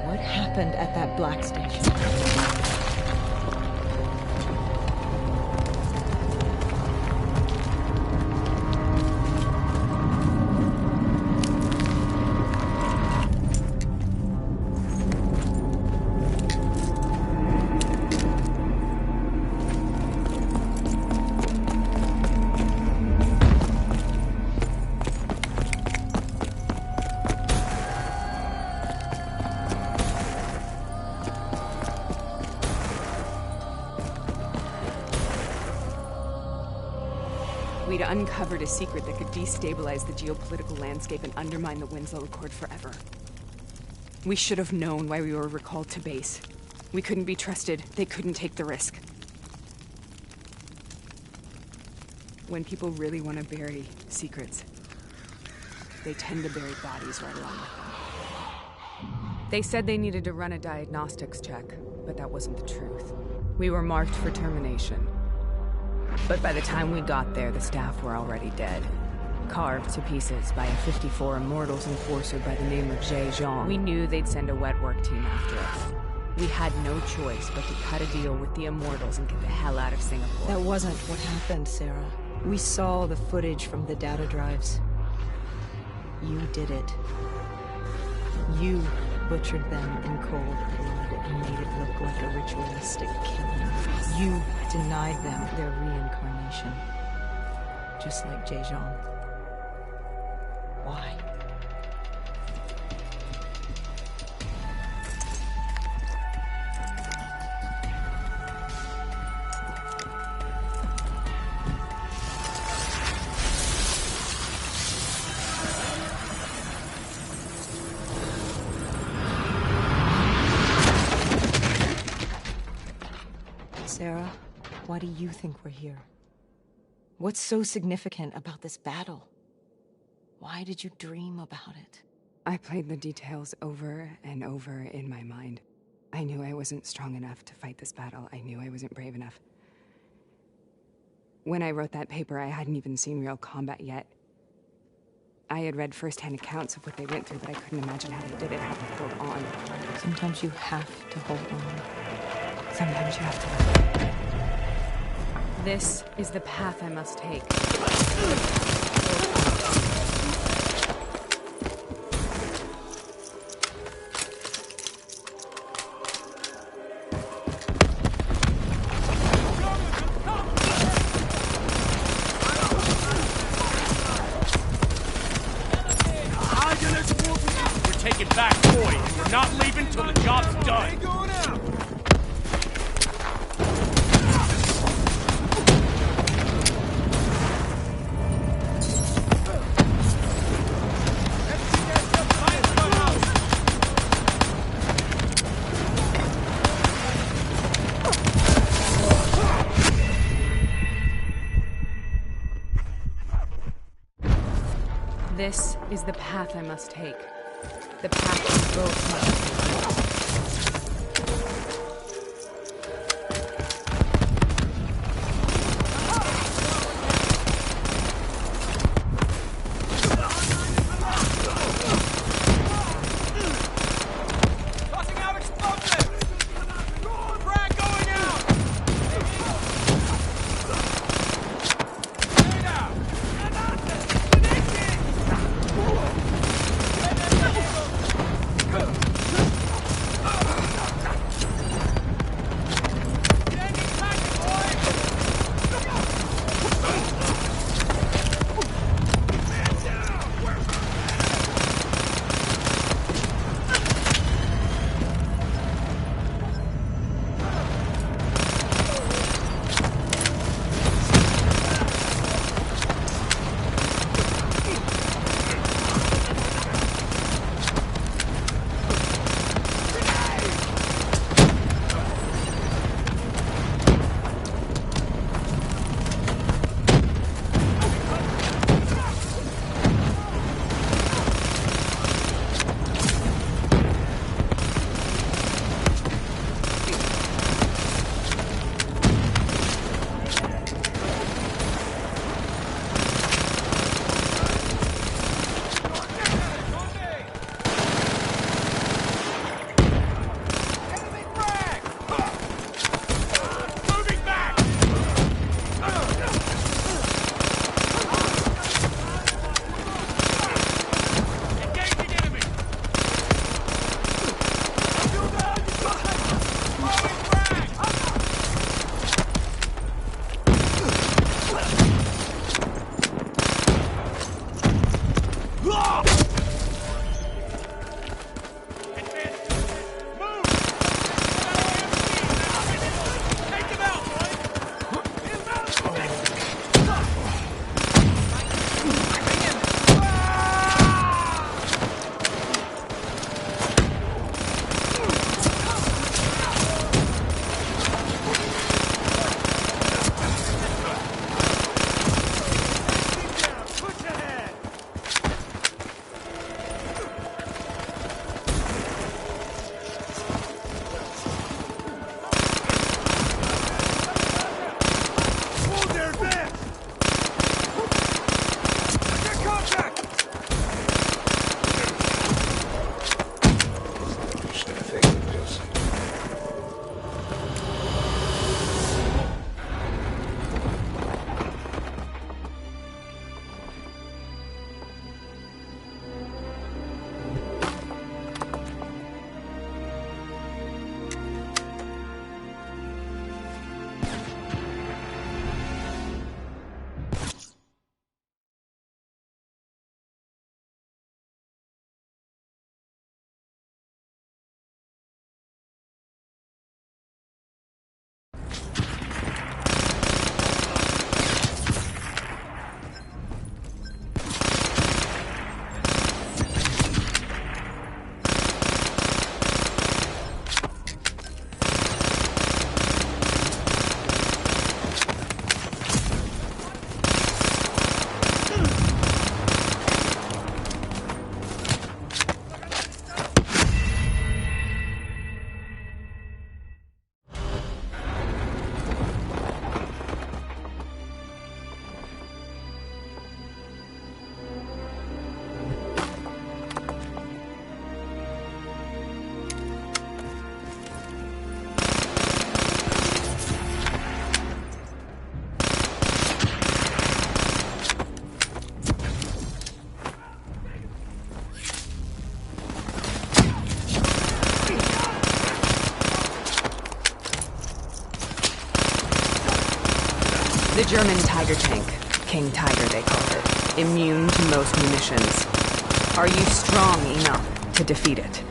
What happened at that black station? We'd uncovered a secret that could destabilize the geopolitical landscape and undermine the Winslow Accord forever. We should have known why we were recalled to base. We couldn't be trusted. They couldn't take the risk. When people really want to bury secrets, they tend to bury bodies right along with them. They said they needed to run a diagnostics check, but that wasn't the truth. We were marked for termination. But by the time we got there, the staff were already dead. Carved to pieces by a 54 Immortals enforcer by the name of Jean. We knew they'd send a wet work team after us. We had no choice but to cut a deal with the Immortals and get the hell out of Singapore. That wasn't what happened, Sarah. We saw the footage from the data drives. You did it. You butchered them in cold blood and made it look like a ritualistic killing. You denied them their reincarnation. Just like Jean. Why? do you think we're here? What's so significant about this battle? Why did you dream about it? I played the details over and over in my mind. I knew I wasn't strong enough to fight this battle. I knew I wasn't brave enough. When I wrote that paper, I hadn't even seen real combat yet. I had read first-hand accounts of what they went through, but I couldn't imagine how they did it, how they held on. Sometimes you have to hold on. Sometimes you have to. This is the path I must take. We're taking back Boy, and we're not leaving till the job's done. This is the path I must take. The path we both must take. The German Tiger tank. King Tiger, they call it. Immune to most munitions. Are you strong enough to defeat it?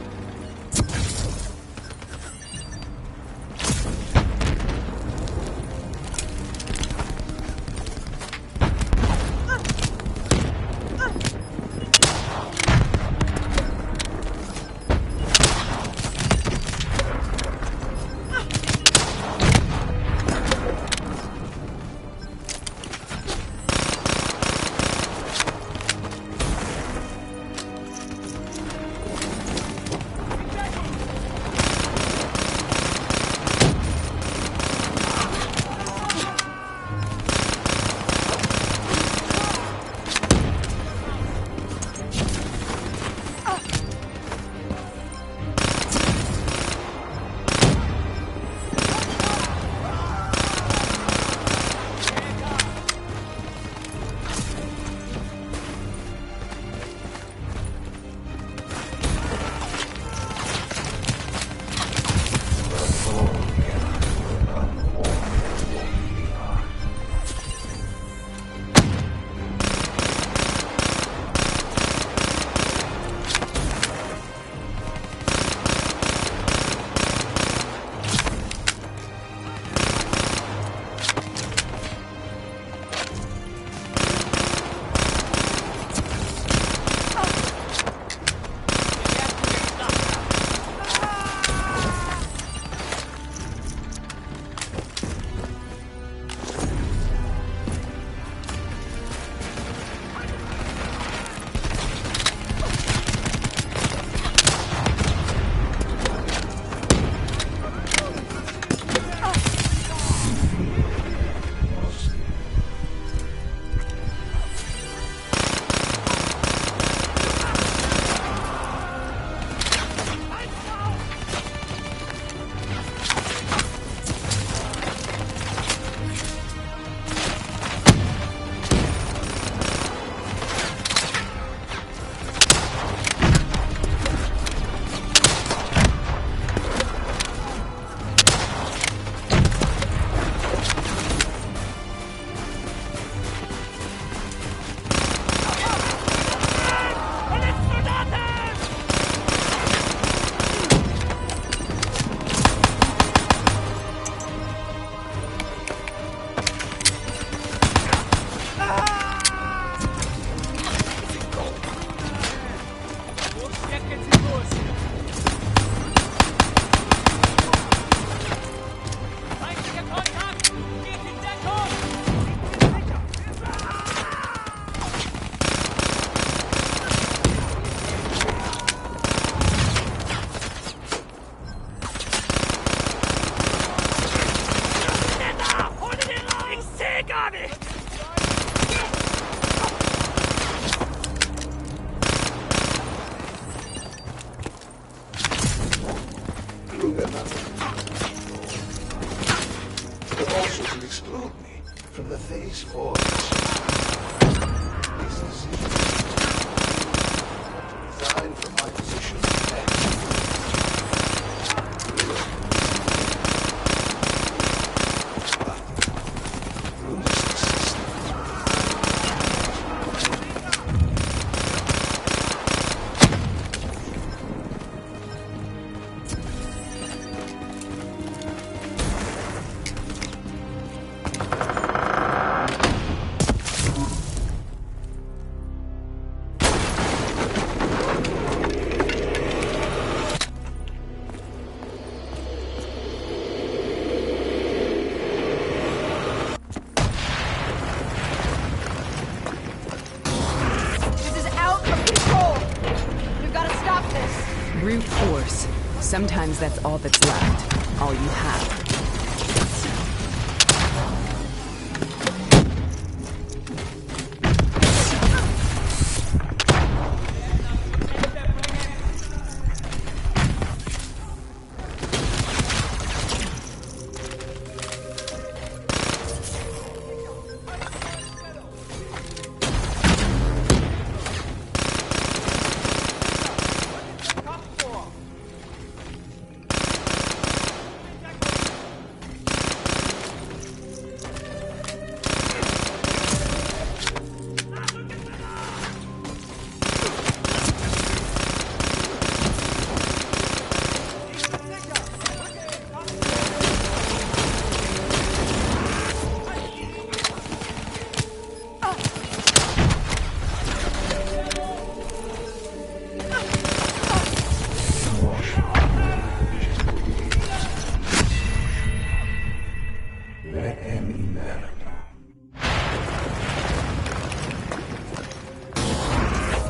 from the Phase 4. These decisions designed for my position. Brute force. Sometimes that's all that's left. All you have. Amen.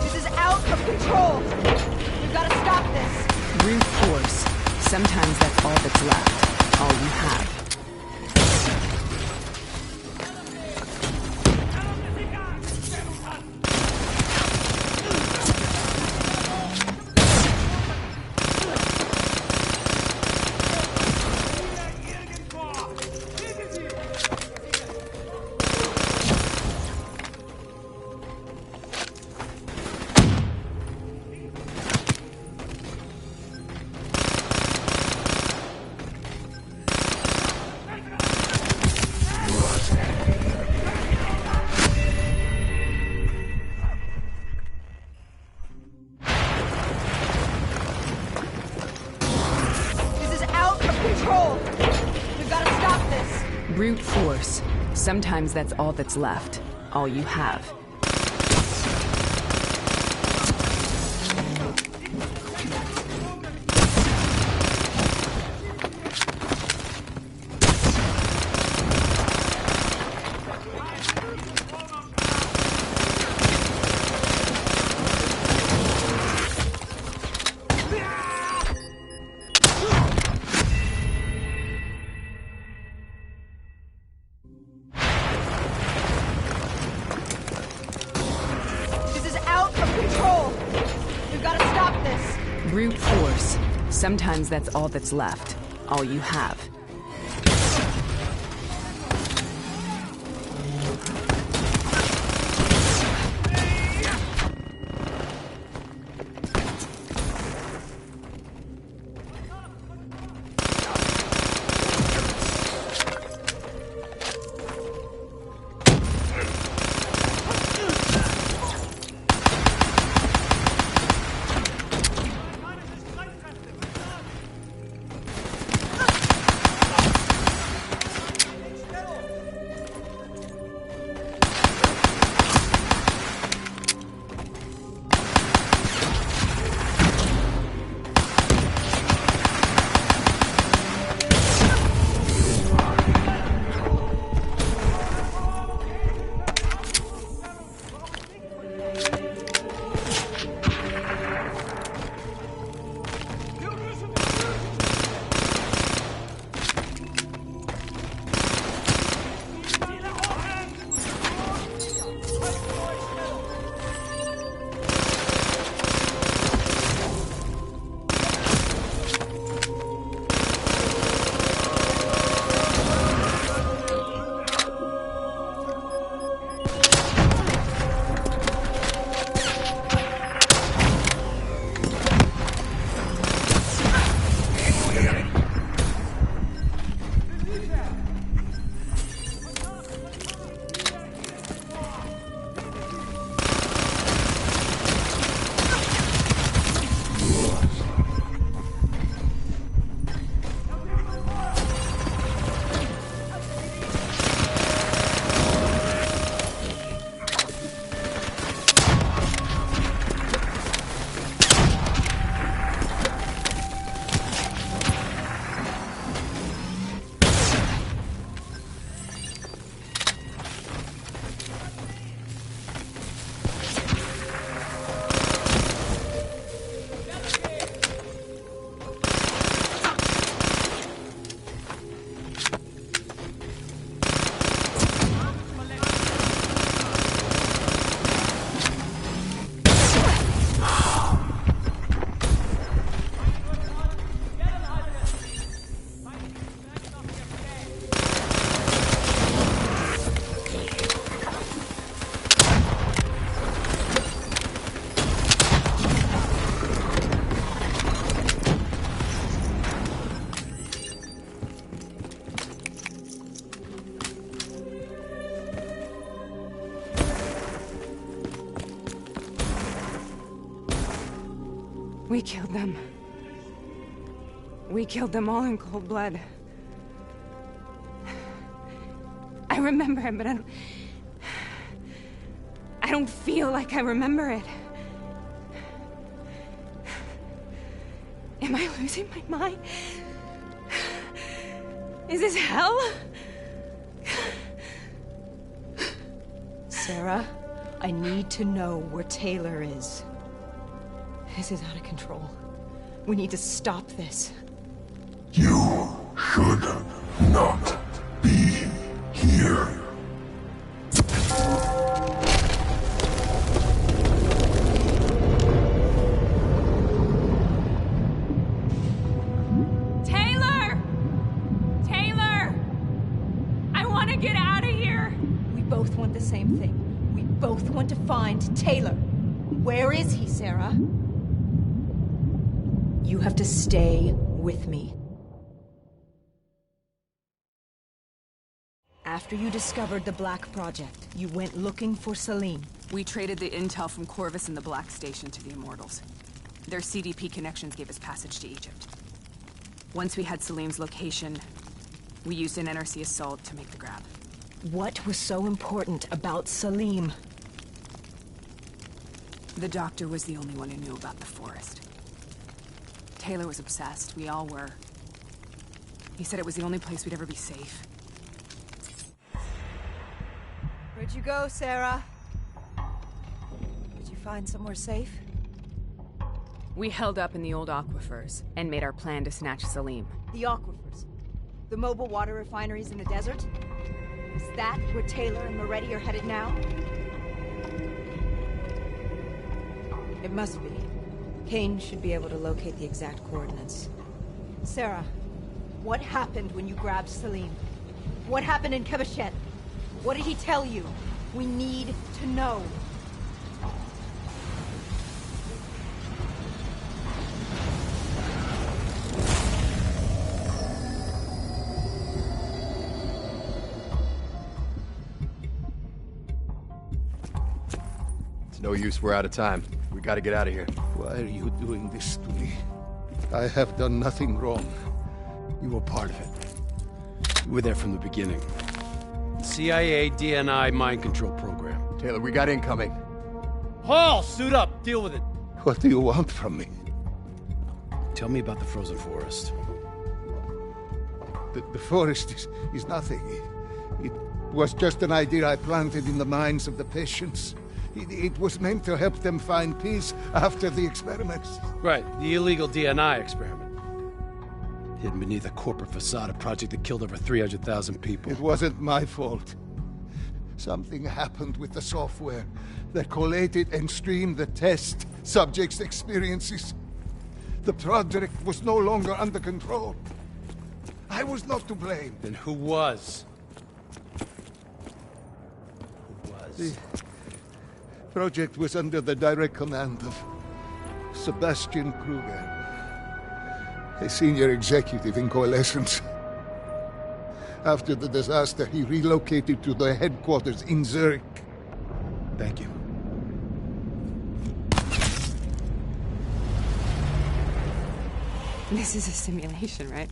This is out of control! We've gotta stop this! Brute force. Sometimes that's all that's left. All you have. Brute force. Sometimes that's all that's left. All you have. Brute force. Sometimes that's all that's left. All you have. We killed them. We killed them all in cold blood. I remember it, but I don't feel like I remember it. Am I losing my mind? Is this hell? Sarah, I need to know where Taylor is. This is out of control. We need to stop this. You should not be here. Taylor! Taylor! I want to get out of here! We both want the same thing. We both want to find Taylor. Where is he, Sarah? You have to stay with me. After you discovered the Black Project, you went looking for Salim. We traded the intel from Corvus and the Black Station to the Immortals. Their CDP connections gave us passage to Egypt. Once we had Salim's location, we used an NRC assault to make the grab. What was so important about Salim? The doctor was the only one who knew about the forest. Taylor was obsessed. We all were. He said it was the only place we'd ever be safe. Where'd you go, Sarah? Did you find somewhere safe? We held up in the old aquifers and made our plan to snatch Salim. The aquifers? The mobile water refineries in the desert? Is that where Taylor and Moretti are headed now? It must be. Kane should be able to locate the exact coordinates. Sarah, what happened when you grabbed Salim? What happened in Kevashet? What did he tell you? We need to know. It's no use, we're out of time. We gotta get out of here. Why are you doing this to me? I have done nothing wrong. You were part of it. You were there from the beginning. CIA DNI mind control program. Taylor, we got incoming. Hall, suit up. Deal with it. What do you want from me? Tell me about the frozen forest. The forest is nothing. It was just an idea I planted in the minds of the patients. It was meant to help them find peace after the experiments. Right, the illegal DNI experiment. Hidden beneath a corporate facade, a project that killed over 300,000 people. It wasn't my fault. Something happened with the software that collated and streamed the test subjects' experiences. The project was no longer under control. I was not to blame. Then who was? Who was? The project was under the direct command of Sebastian Kruger, a senior executive in Coalescence. After the disaster, he relocated to the headquarters in Zurich. Thank you. This is a simulation, right?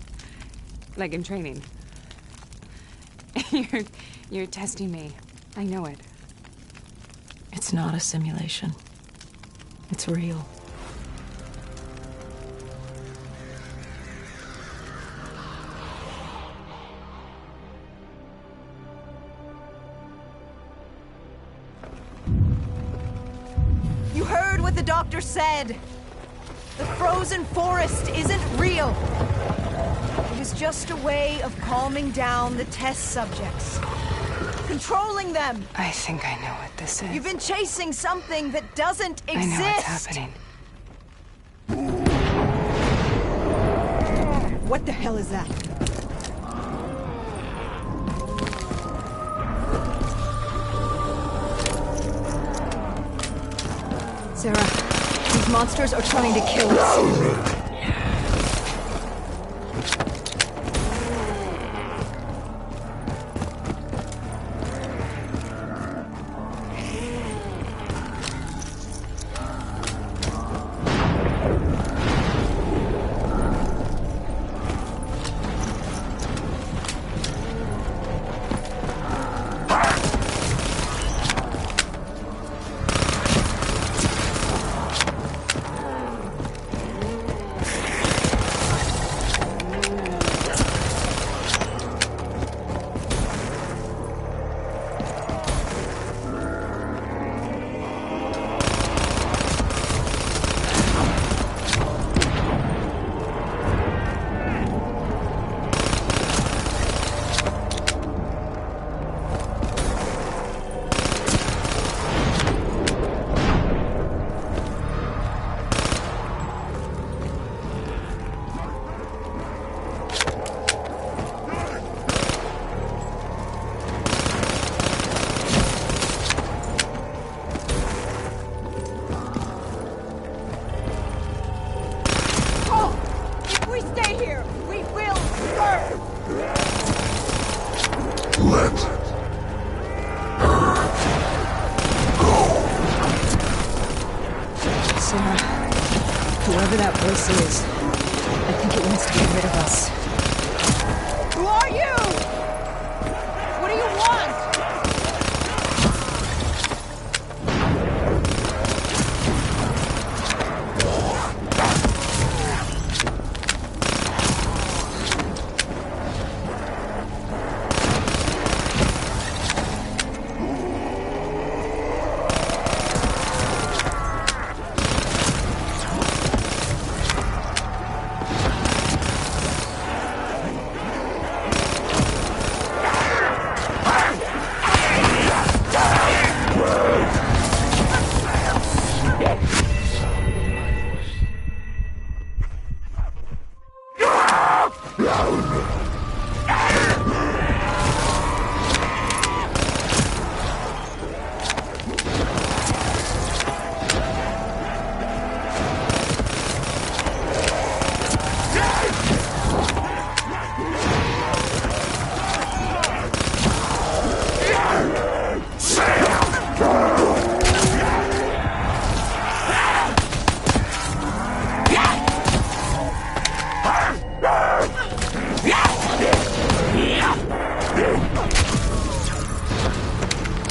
Like in training. You're testing me. I know it. It's not a simulation. It's real. You heard what the doctor said. The frozen forest isn't real. It was just a way of calming down the test subjects. Controlling them! I think I know what this is. You've been chasing something that doesn't exist! I know what's happening. What the hell is that? Sarah, these monsters are trying to kill us. Whoever that voice is, I think it wants to get rid of us. Who are you? What do you want?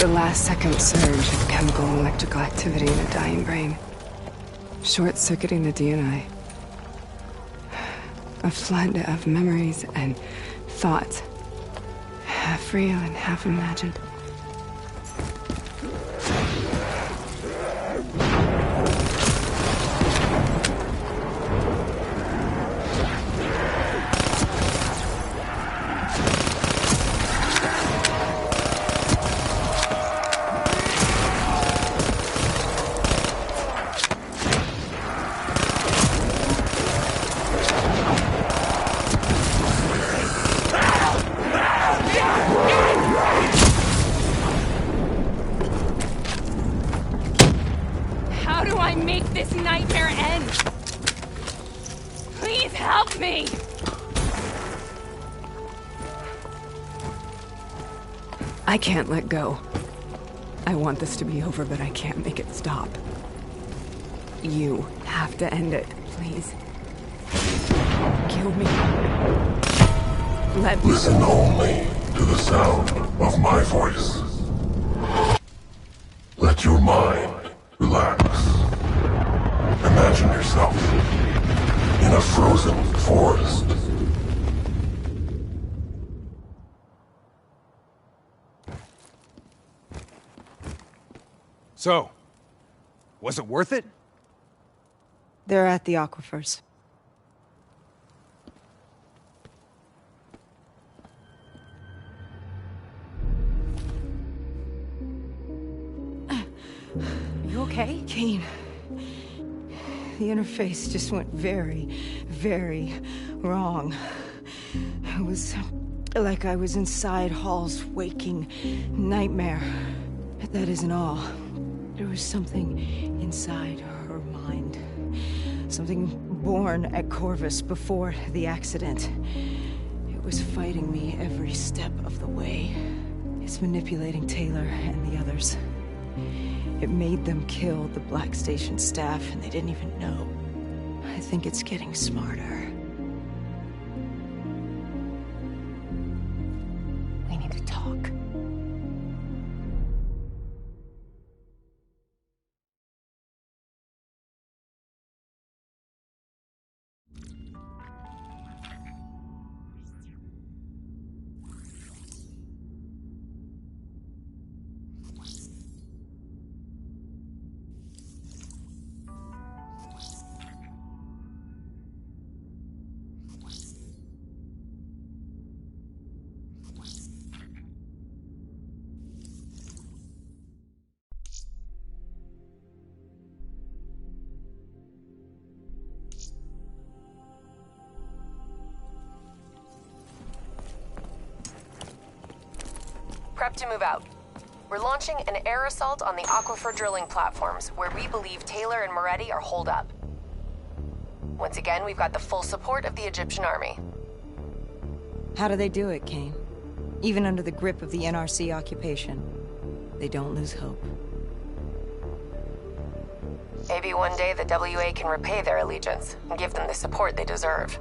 Last-second surge of chemical and electrical activity in a dying brain. Short-circuiting the DNA. A flood of memories and thoughts. Half real and half imagined. I can't let go. I want this to be over, but I can't make it stop. You have to end it, please. Kill me. Let me... Listen only to the sound of my voice. Let your mind relax. Imagine yourself in a frozen forest. So, was it worth it? They're at the aquifers. You okay? Kane. The interface just went very, very wrong. It was like I was inside Hall's waking nightmare. But that isn't all. There was something inside her mind. Something born at Corvus before the accident. It was fighting me every step of the way. It's manipulating Taylor and the others. It made them kill the Black Station staff, and they didn't even know. I think it's getting smarter. We need to talk. Prep to move out. We're launching an air assault on the aquifer drilling platforms, where we believe Taylor and Moretti are holed up. Once again, we've got the full support of the Egyptian army. How do they do it, Kane? Even under the grip of the NRC occupation, they don't lose hope. Maybe one day the WA can repay their allegiance and give them the support they deserve.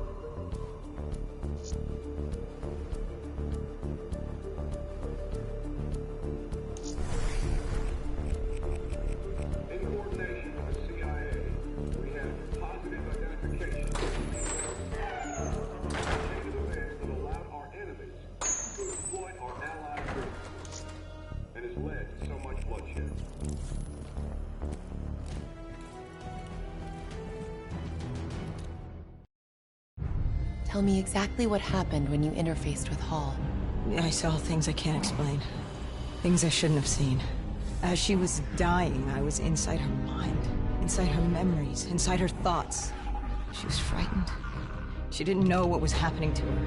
Tell me exactly what happened when you interfaced with Hall. I saw things I can't explain. Things I shouldn't have seen. As she was dying, I was inside her mind. Inside her memories. Inside her thoughts. She was frightened. She didn't know what was happening to her.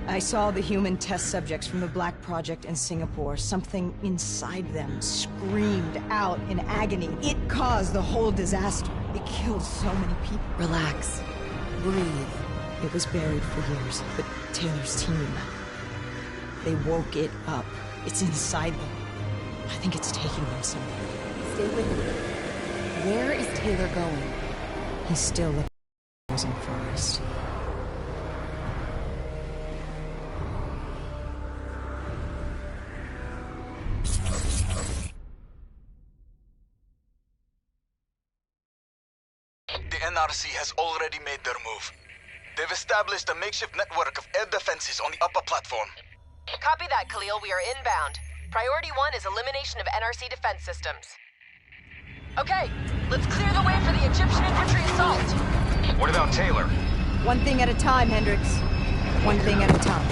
I saw the human test subjects from the Black Project in Singapore. Something inside them screamed out in agony. It caused the whole disaster. It killed so many people. Relax. Breathe. It was buried for years, but Taylor's team... they woke it up. It's inside them. I think it's taking them somewhere. Stay with me. Where is Taylor going? He's still looking for the frozen forest. The NRC has already made their move. They've established a makeshift network of air defenses on the upper platform. Copy that, Khalil. We are inbound. Priority 1 is elimination of NRC defense systems. Okay, let's clear the way for the Egyptian infantry assault. What about Taylor? One thing at a time, Hendricks. One thing at a time.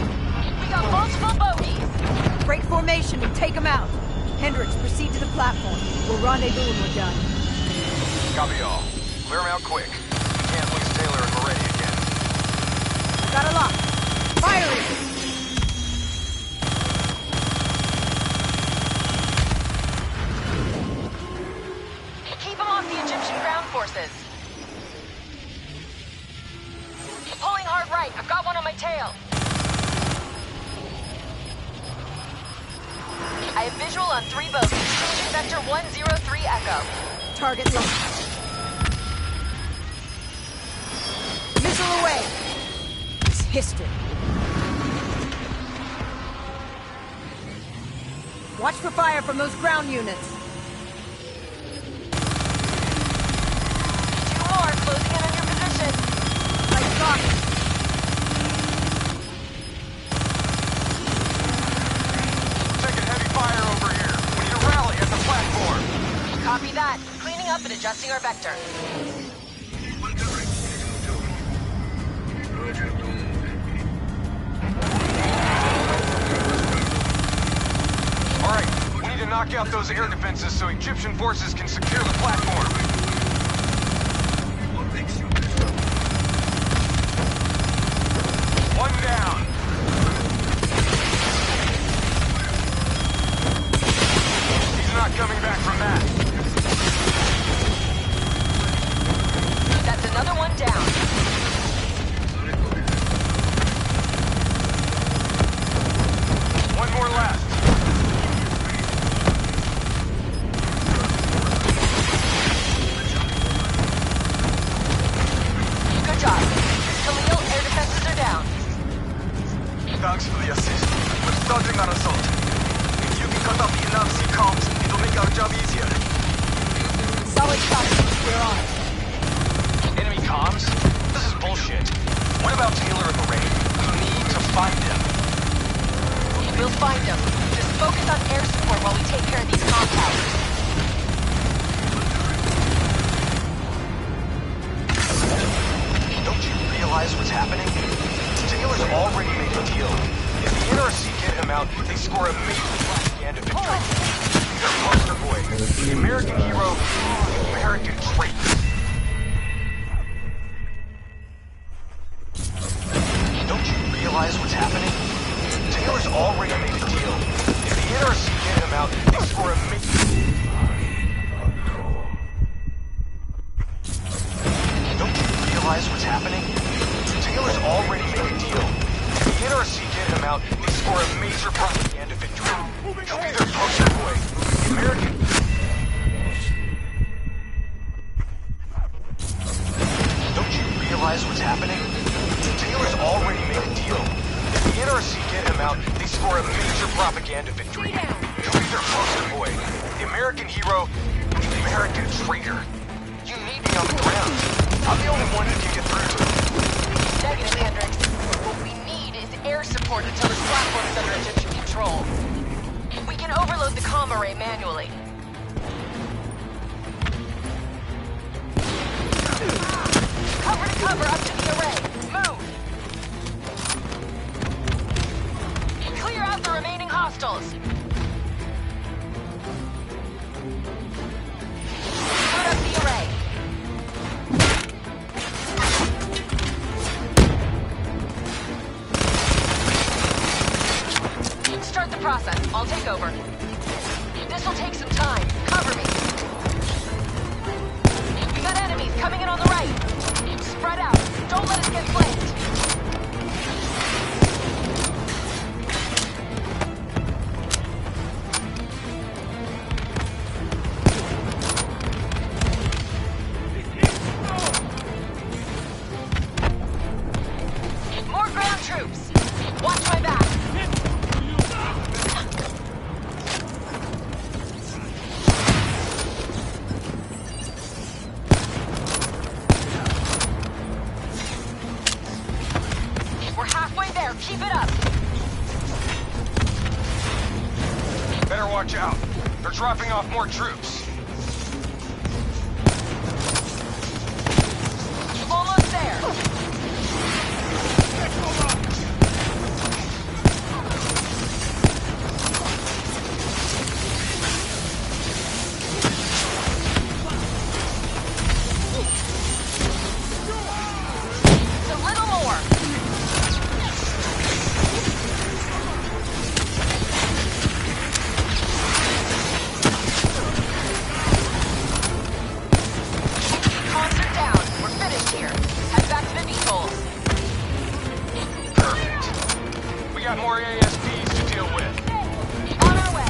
We got multiple bogeys. Break formation and take them out. Hendricks, proceed to the platform. We'll rendezvous when we're done. Copy all. Clear them out quick. We can't lose Taylor and Moretti again. Got a lock. Fire it! Keep them off the Egyptian ground forces. Pulling hard right. I've got one on my tail. I have visual on 3 boats. Changing vector 103 Echo. Target locked. Missile away. It's history. Watch for fire from those ground units. 2 more closing in on your position. Right got it. Taking heavy fire over here. We need to rally at the platform. Copy that. Cleaning up and adjusting our vector. All right, we need to knock out those air defenses so Egyptian forces can secure the platform. One down. He's not coming back from that. That's another one down. One more left. Good job. Khalil, air defenses are down. Thanks for the assist. We're starting our assault. If you can cut off the NRC comms, it'll make our job easier. Solid shot. We're on it. Enemy comms? This is bullshit. What about Taylor and Moretti? We need to find them. We'll find them. Just focus on air support while we take care of these comm towers. Don't you realize what's happening? Taylor's already made a deal. If the NRC get him out, they score a major propaganda victory. He's a poster boy. The American hero, the American traitor. Don't you realize what's happening? Taylor's already made a deal. If the NRC get him out, they score a major... Don't you realize what's happening? Taylor's already made a deal. If the NRC get him out, they score a major propaganda victory. arrogant traitor. You need me on the ground. I'm the only one who can get through to him. Negative, Hendricks. What we need is air support until this platform is under Egyptian control. We can overload the comm array manually. Cover to cover up to the array. Move! Clear out the remaining hostiles. Put up the array. Start the process. I'll take over. This'll take some time. Cover me. We got enemies coming in on the right. Spread out. Don't let us get flanked. More ground troops. Watch my back. Keep it up! Better watch out. They're dropping off more troops. Almost there! A little more! Got more ASPs to deal with. On our way.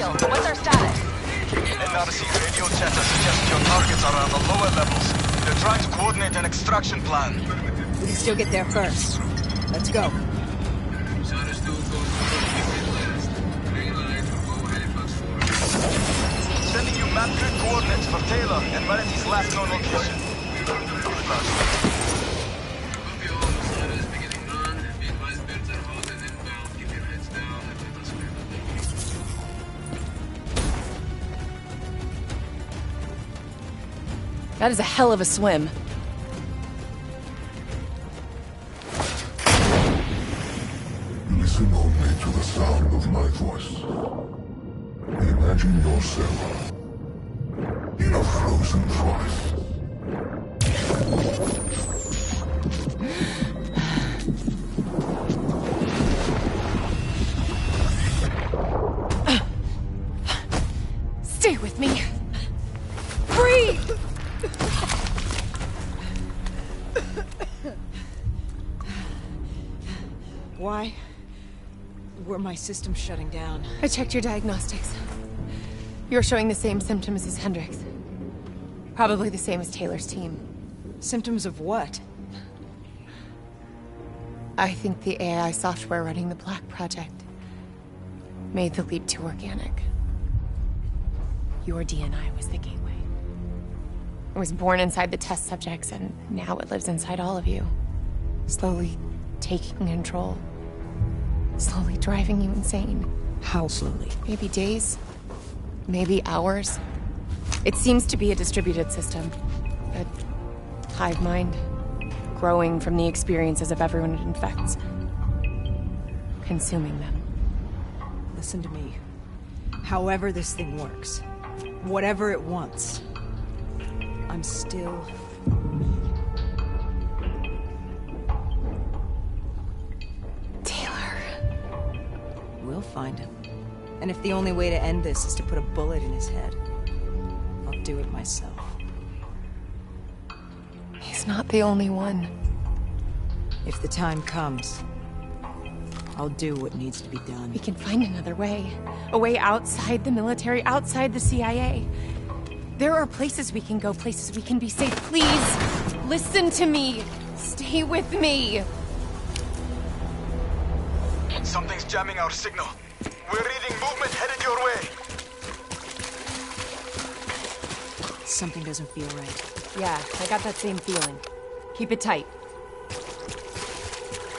deal? What's our status? NRC radio chatter suggests your targets are on the lower levels. They're trying to coordinate an extraction plan. We can still get there first. Let's go. Sending you map grid coordinates for Taylor and Meredith's last known location. Good luck. That is a hell of a swim. Listen only to the sound of my voice. Imagine yourself in a frozen forest. Stay with me. Breathe! Why were my systems shutting down? I checked your diagnostics. You're showing the same symptoms as Hendricks. Probably the same as Taylor's team. Symptoms of what? I think the AI software running the Black Project made the leap to organic. Your DNI was the gateway. It was born inside the test subjects, and now it lives inside all of you. Slowly taking control. Slowly driving you insane. How slowly? Maybe days. Maybe hours. It seems to be a distributed system. A hive mind. Growing from the experiences of everyone it infects. Consuming them. Listen to me. However this thing works, whatever it wants, I'm still me. Taylor. We'll find him. And if the only way to end this is to put a bullet in his head, I'll do it myself. He's not the only one. If the time comes, I'll do what needs to be done. We can find another way. A way outside the military, outside the CIA. There are places we can go, places we can be safe. Please, listen to me. Stay with me. Something's jamming our signal. We're reading movement headed your way. Something doesn't feel right. Yeah, I got that same feeling. Keep it tight.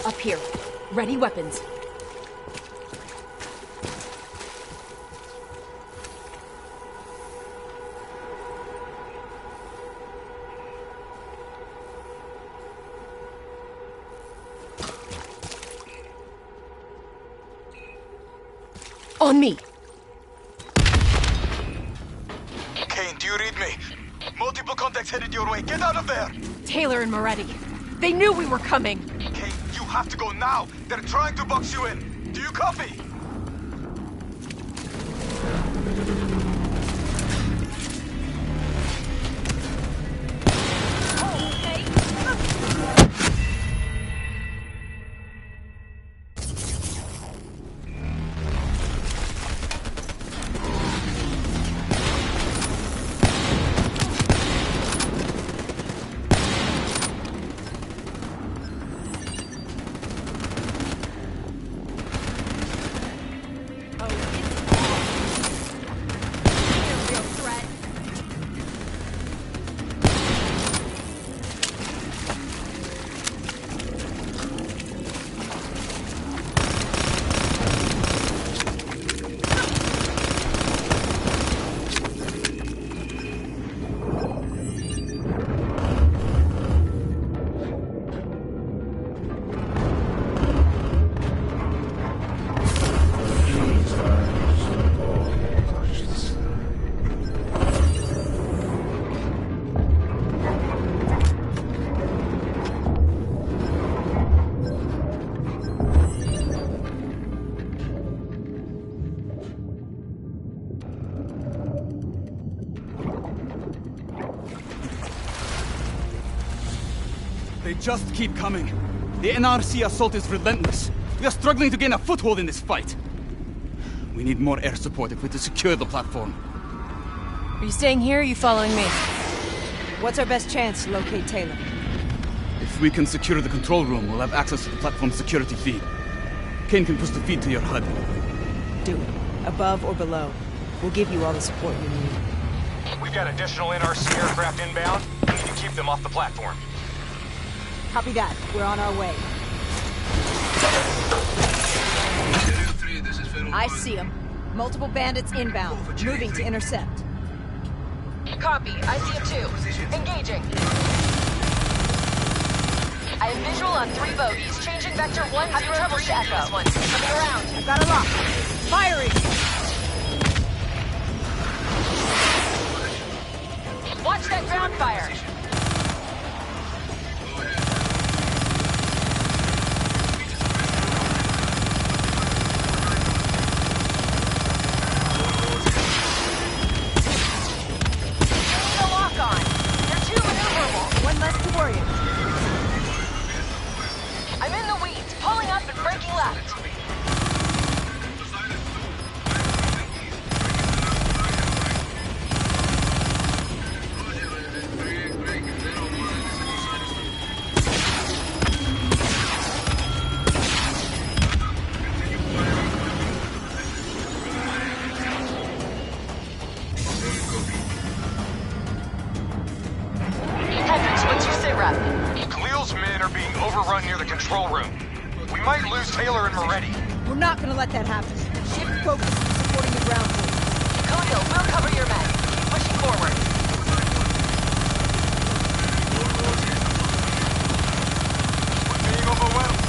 Up here. Ready weapons. On me! Kane, do you read me? Multiple contacts headed your way. Get out of there! Taylor and Moretti. They knew we were coming. Kane, you have to go now. They're trying to box you in. Do you copy? They just keep coming. The NRC assault is relentless. We are struggling to gain a foothold in this fight. We need more air support if we're to secure the platform. Are you staying here or are you following me? What's our best chance to locate Taylor? If we can secure the control room, we'll have access to the platform's security feed. Kane can push the feed to your HUD. Do it. Above or below. We'll give you all the support you need. We've got additional NRC aircraft inbound. We need to keep them off the platform. Copy that. We're on our way. I see them. Multiple bandits inbound, moving to intercept. Copy. I see him too. Engaging. I have visual on 3 bogies. Changing vector 1-0 to Echo. Coming around. I've got a lock. Firing! Watch that ground fire. Khalil's men are being overrun near the control room. We might lose Taylor and Moretti. We're not gonna let that happen. Shift focus to supporting the ground force. Khalil, we'll cover your men. Keep pushing forward. We're being overwhelmed.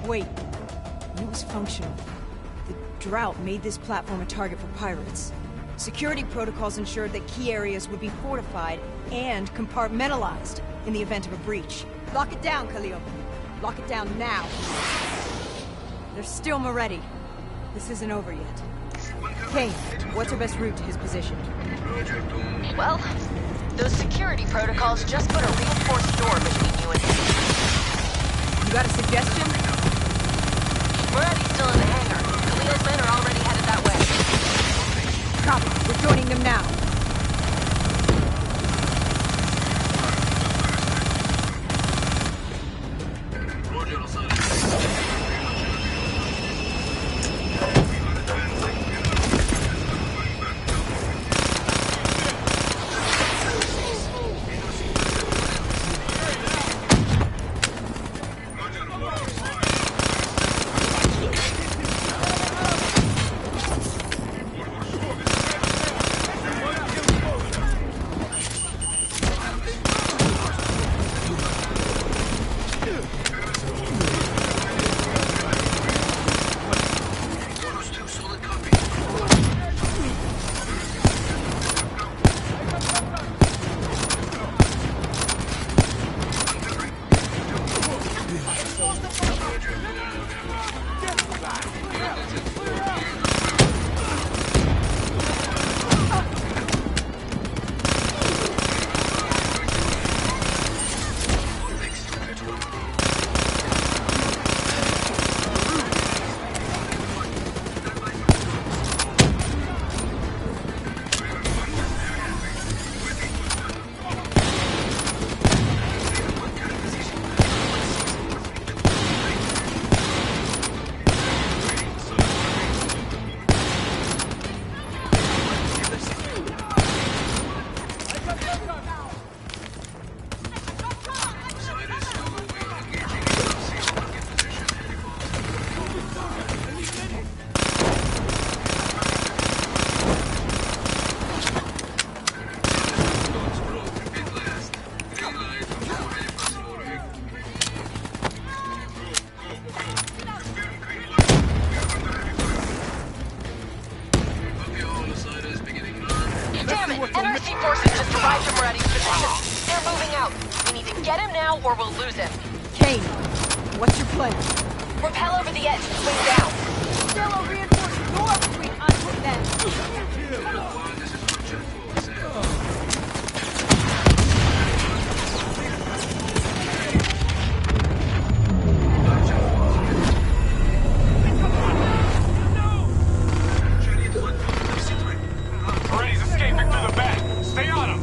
Wait. It was functional. The drought made this platform a target for pirates. Security protocols ensured that key areas would be fortified and compartmentalized in the event of a breach. Lock it down, Khalil. Lock it down now. There's still Moretti. This isn't over yet. Kane, what's our best route to his position? Well, those security protocols just put a reinforced door between you and him. You got a suggestion? Moretti's still in the hangar. Khalil's men are already headed that way. Copy. We're joining them now. Reinforcements just arrived from Moretti's position. They're moving out. We need to get him now or we'll lose him. Kane, what's your plan? Rappel over the edge and swing down. Still a reinforced door between us and them. Moretti's escaping through the back. Stay on him.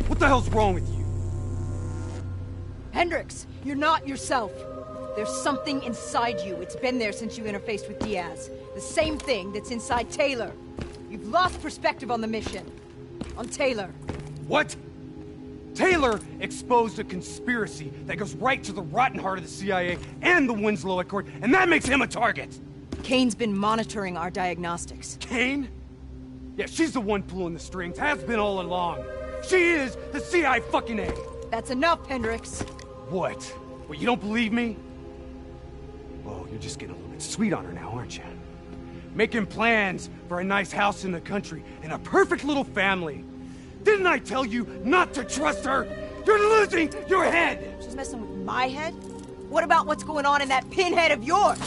What the hell's wrong with you? Hendricks, you're not yourself. There's something inside you. It's been there since you interfaced with Diaz. The same thing that's inside Taylor. You've lost perspective on the mission. On Taylor. What? Taylor exposed a conspiracy that goes right to the rotten heart of the CIA and the Winslow Accord, and that makes him a target! Kane's been monitoring our diagnostics. Kane? Yeah, she's the one pulling the strings, has been all along. She is the CIA fucking A! That's enough, Hendricks. What? What, you don't believe me? Well, you're just getting a little bit sweet on her now, aren't you? Making plans for a nice house in the country and a perfect little family. Didn't I tell you not to trust her? You're losing your head! She's messing with my head? What about what's going on in that pinhead of yours?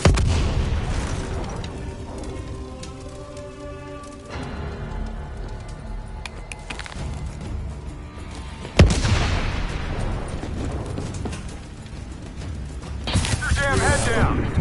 Jam, head down.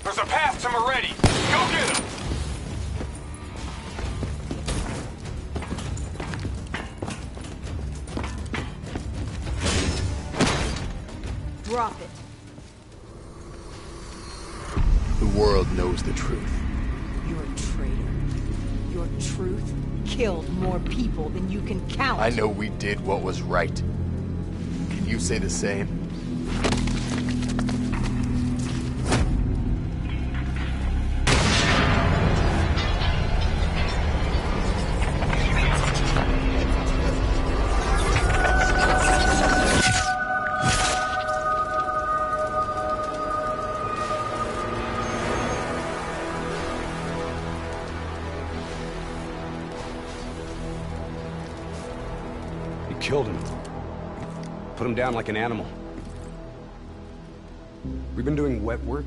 There's a path to Moretti. Go get him! Drop it. The world knows the truth. You're a traitor. Your truth killed more people than you can count. I know we did what was right. Can you say the same? Killed him. Put him down like an animal. We've been doing wet work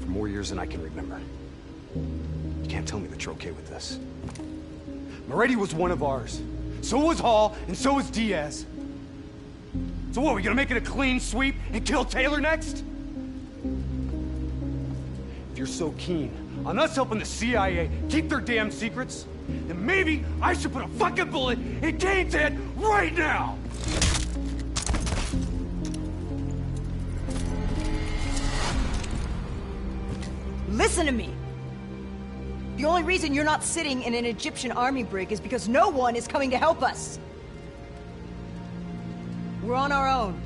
for more years than I can remember. You can't tell me that you're okay with this. Moretti was one of ours. So was Hall, and so was Diaz. So what, we gonna make it a clean sweep and kill Taylor next? If you're so keen on us helping the CIA keep their damn secrets, then maybe I should put a fucking bullet in Kane's head right now! Listen to me! The only reason you're not sitting in an Egyptian army brig is because no one is coming to help us! We're on our own.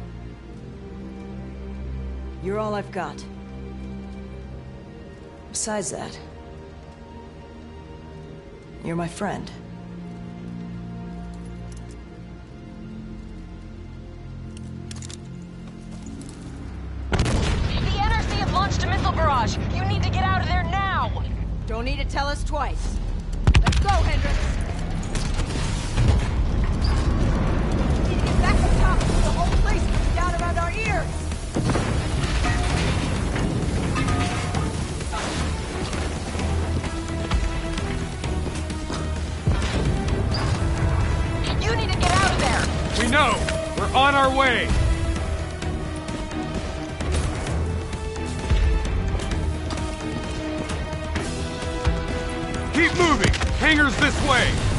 You're all I've got. Besides that, you're my friend. The NRC have launched a missile barrage. You need to get out of there now. Don't need to tell us twice. Let's go, Hendricks. We need to get back on top before the whole place comes down around our ears. You need to get out of there. We know! We're on our way! Keep moving! Hangars this way!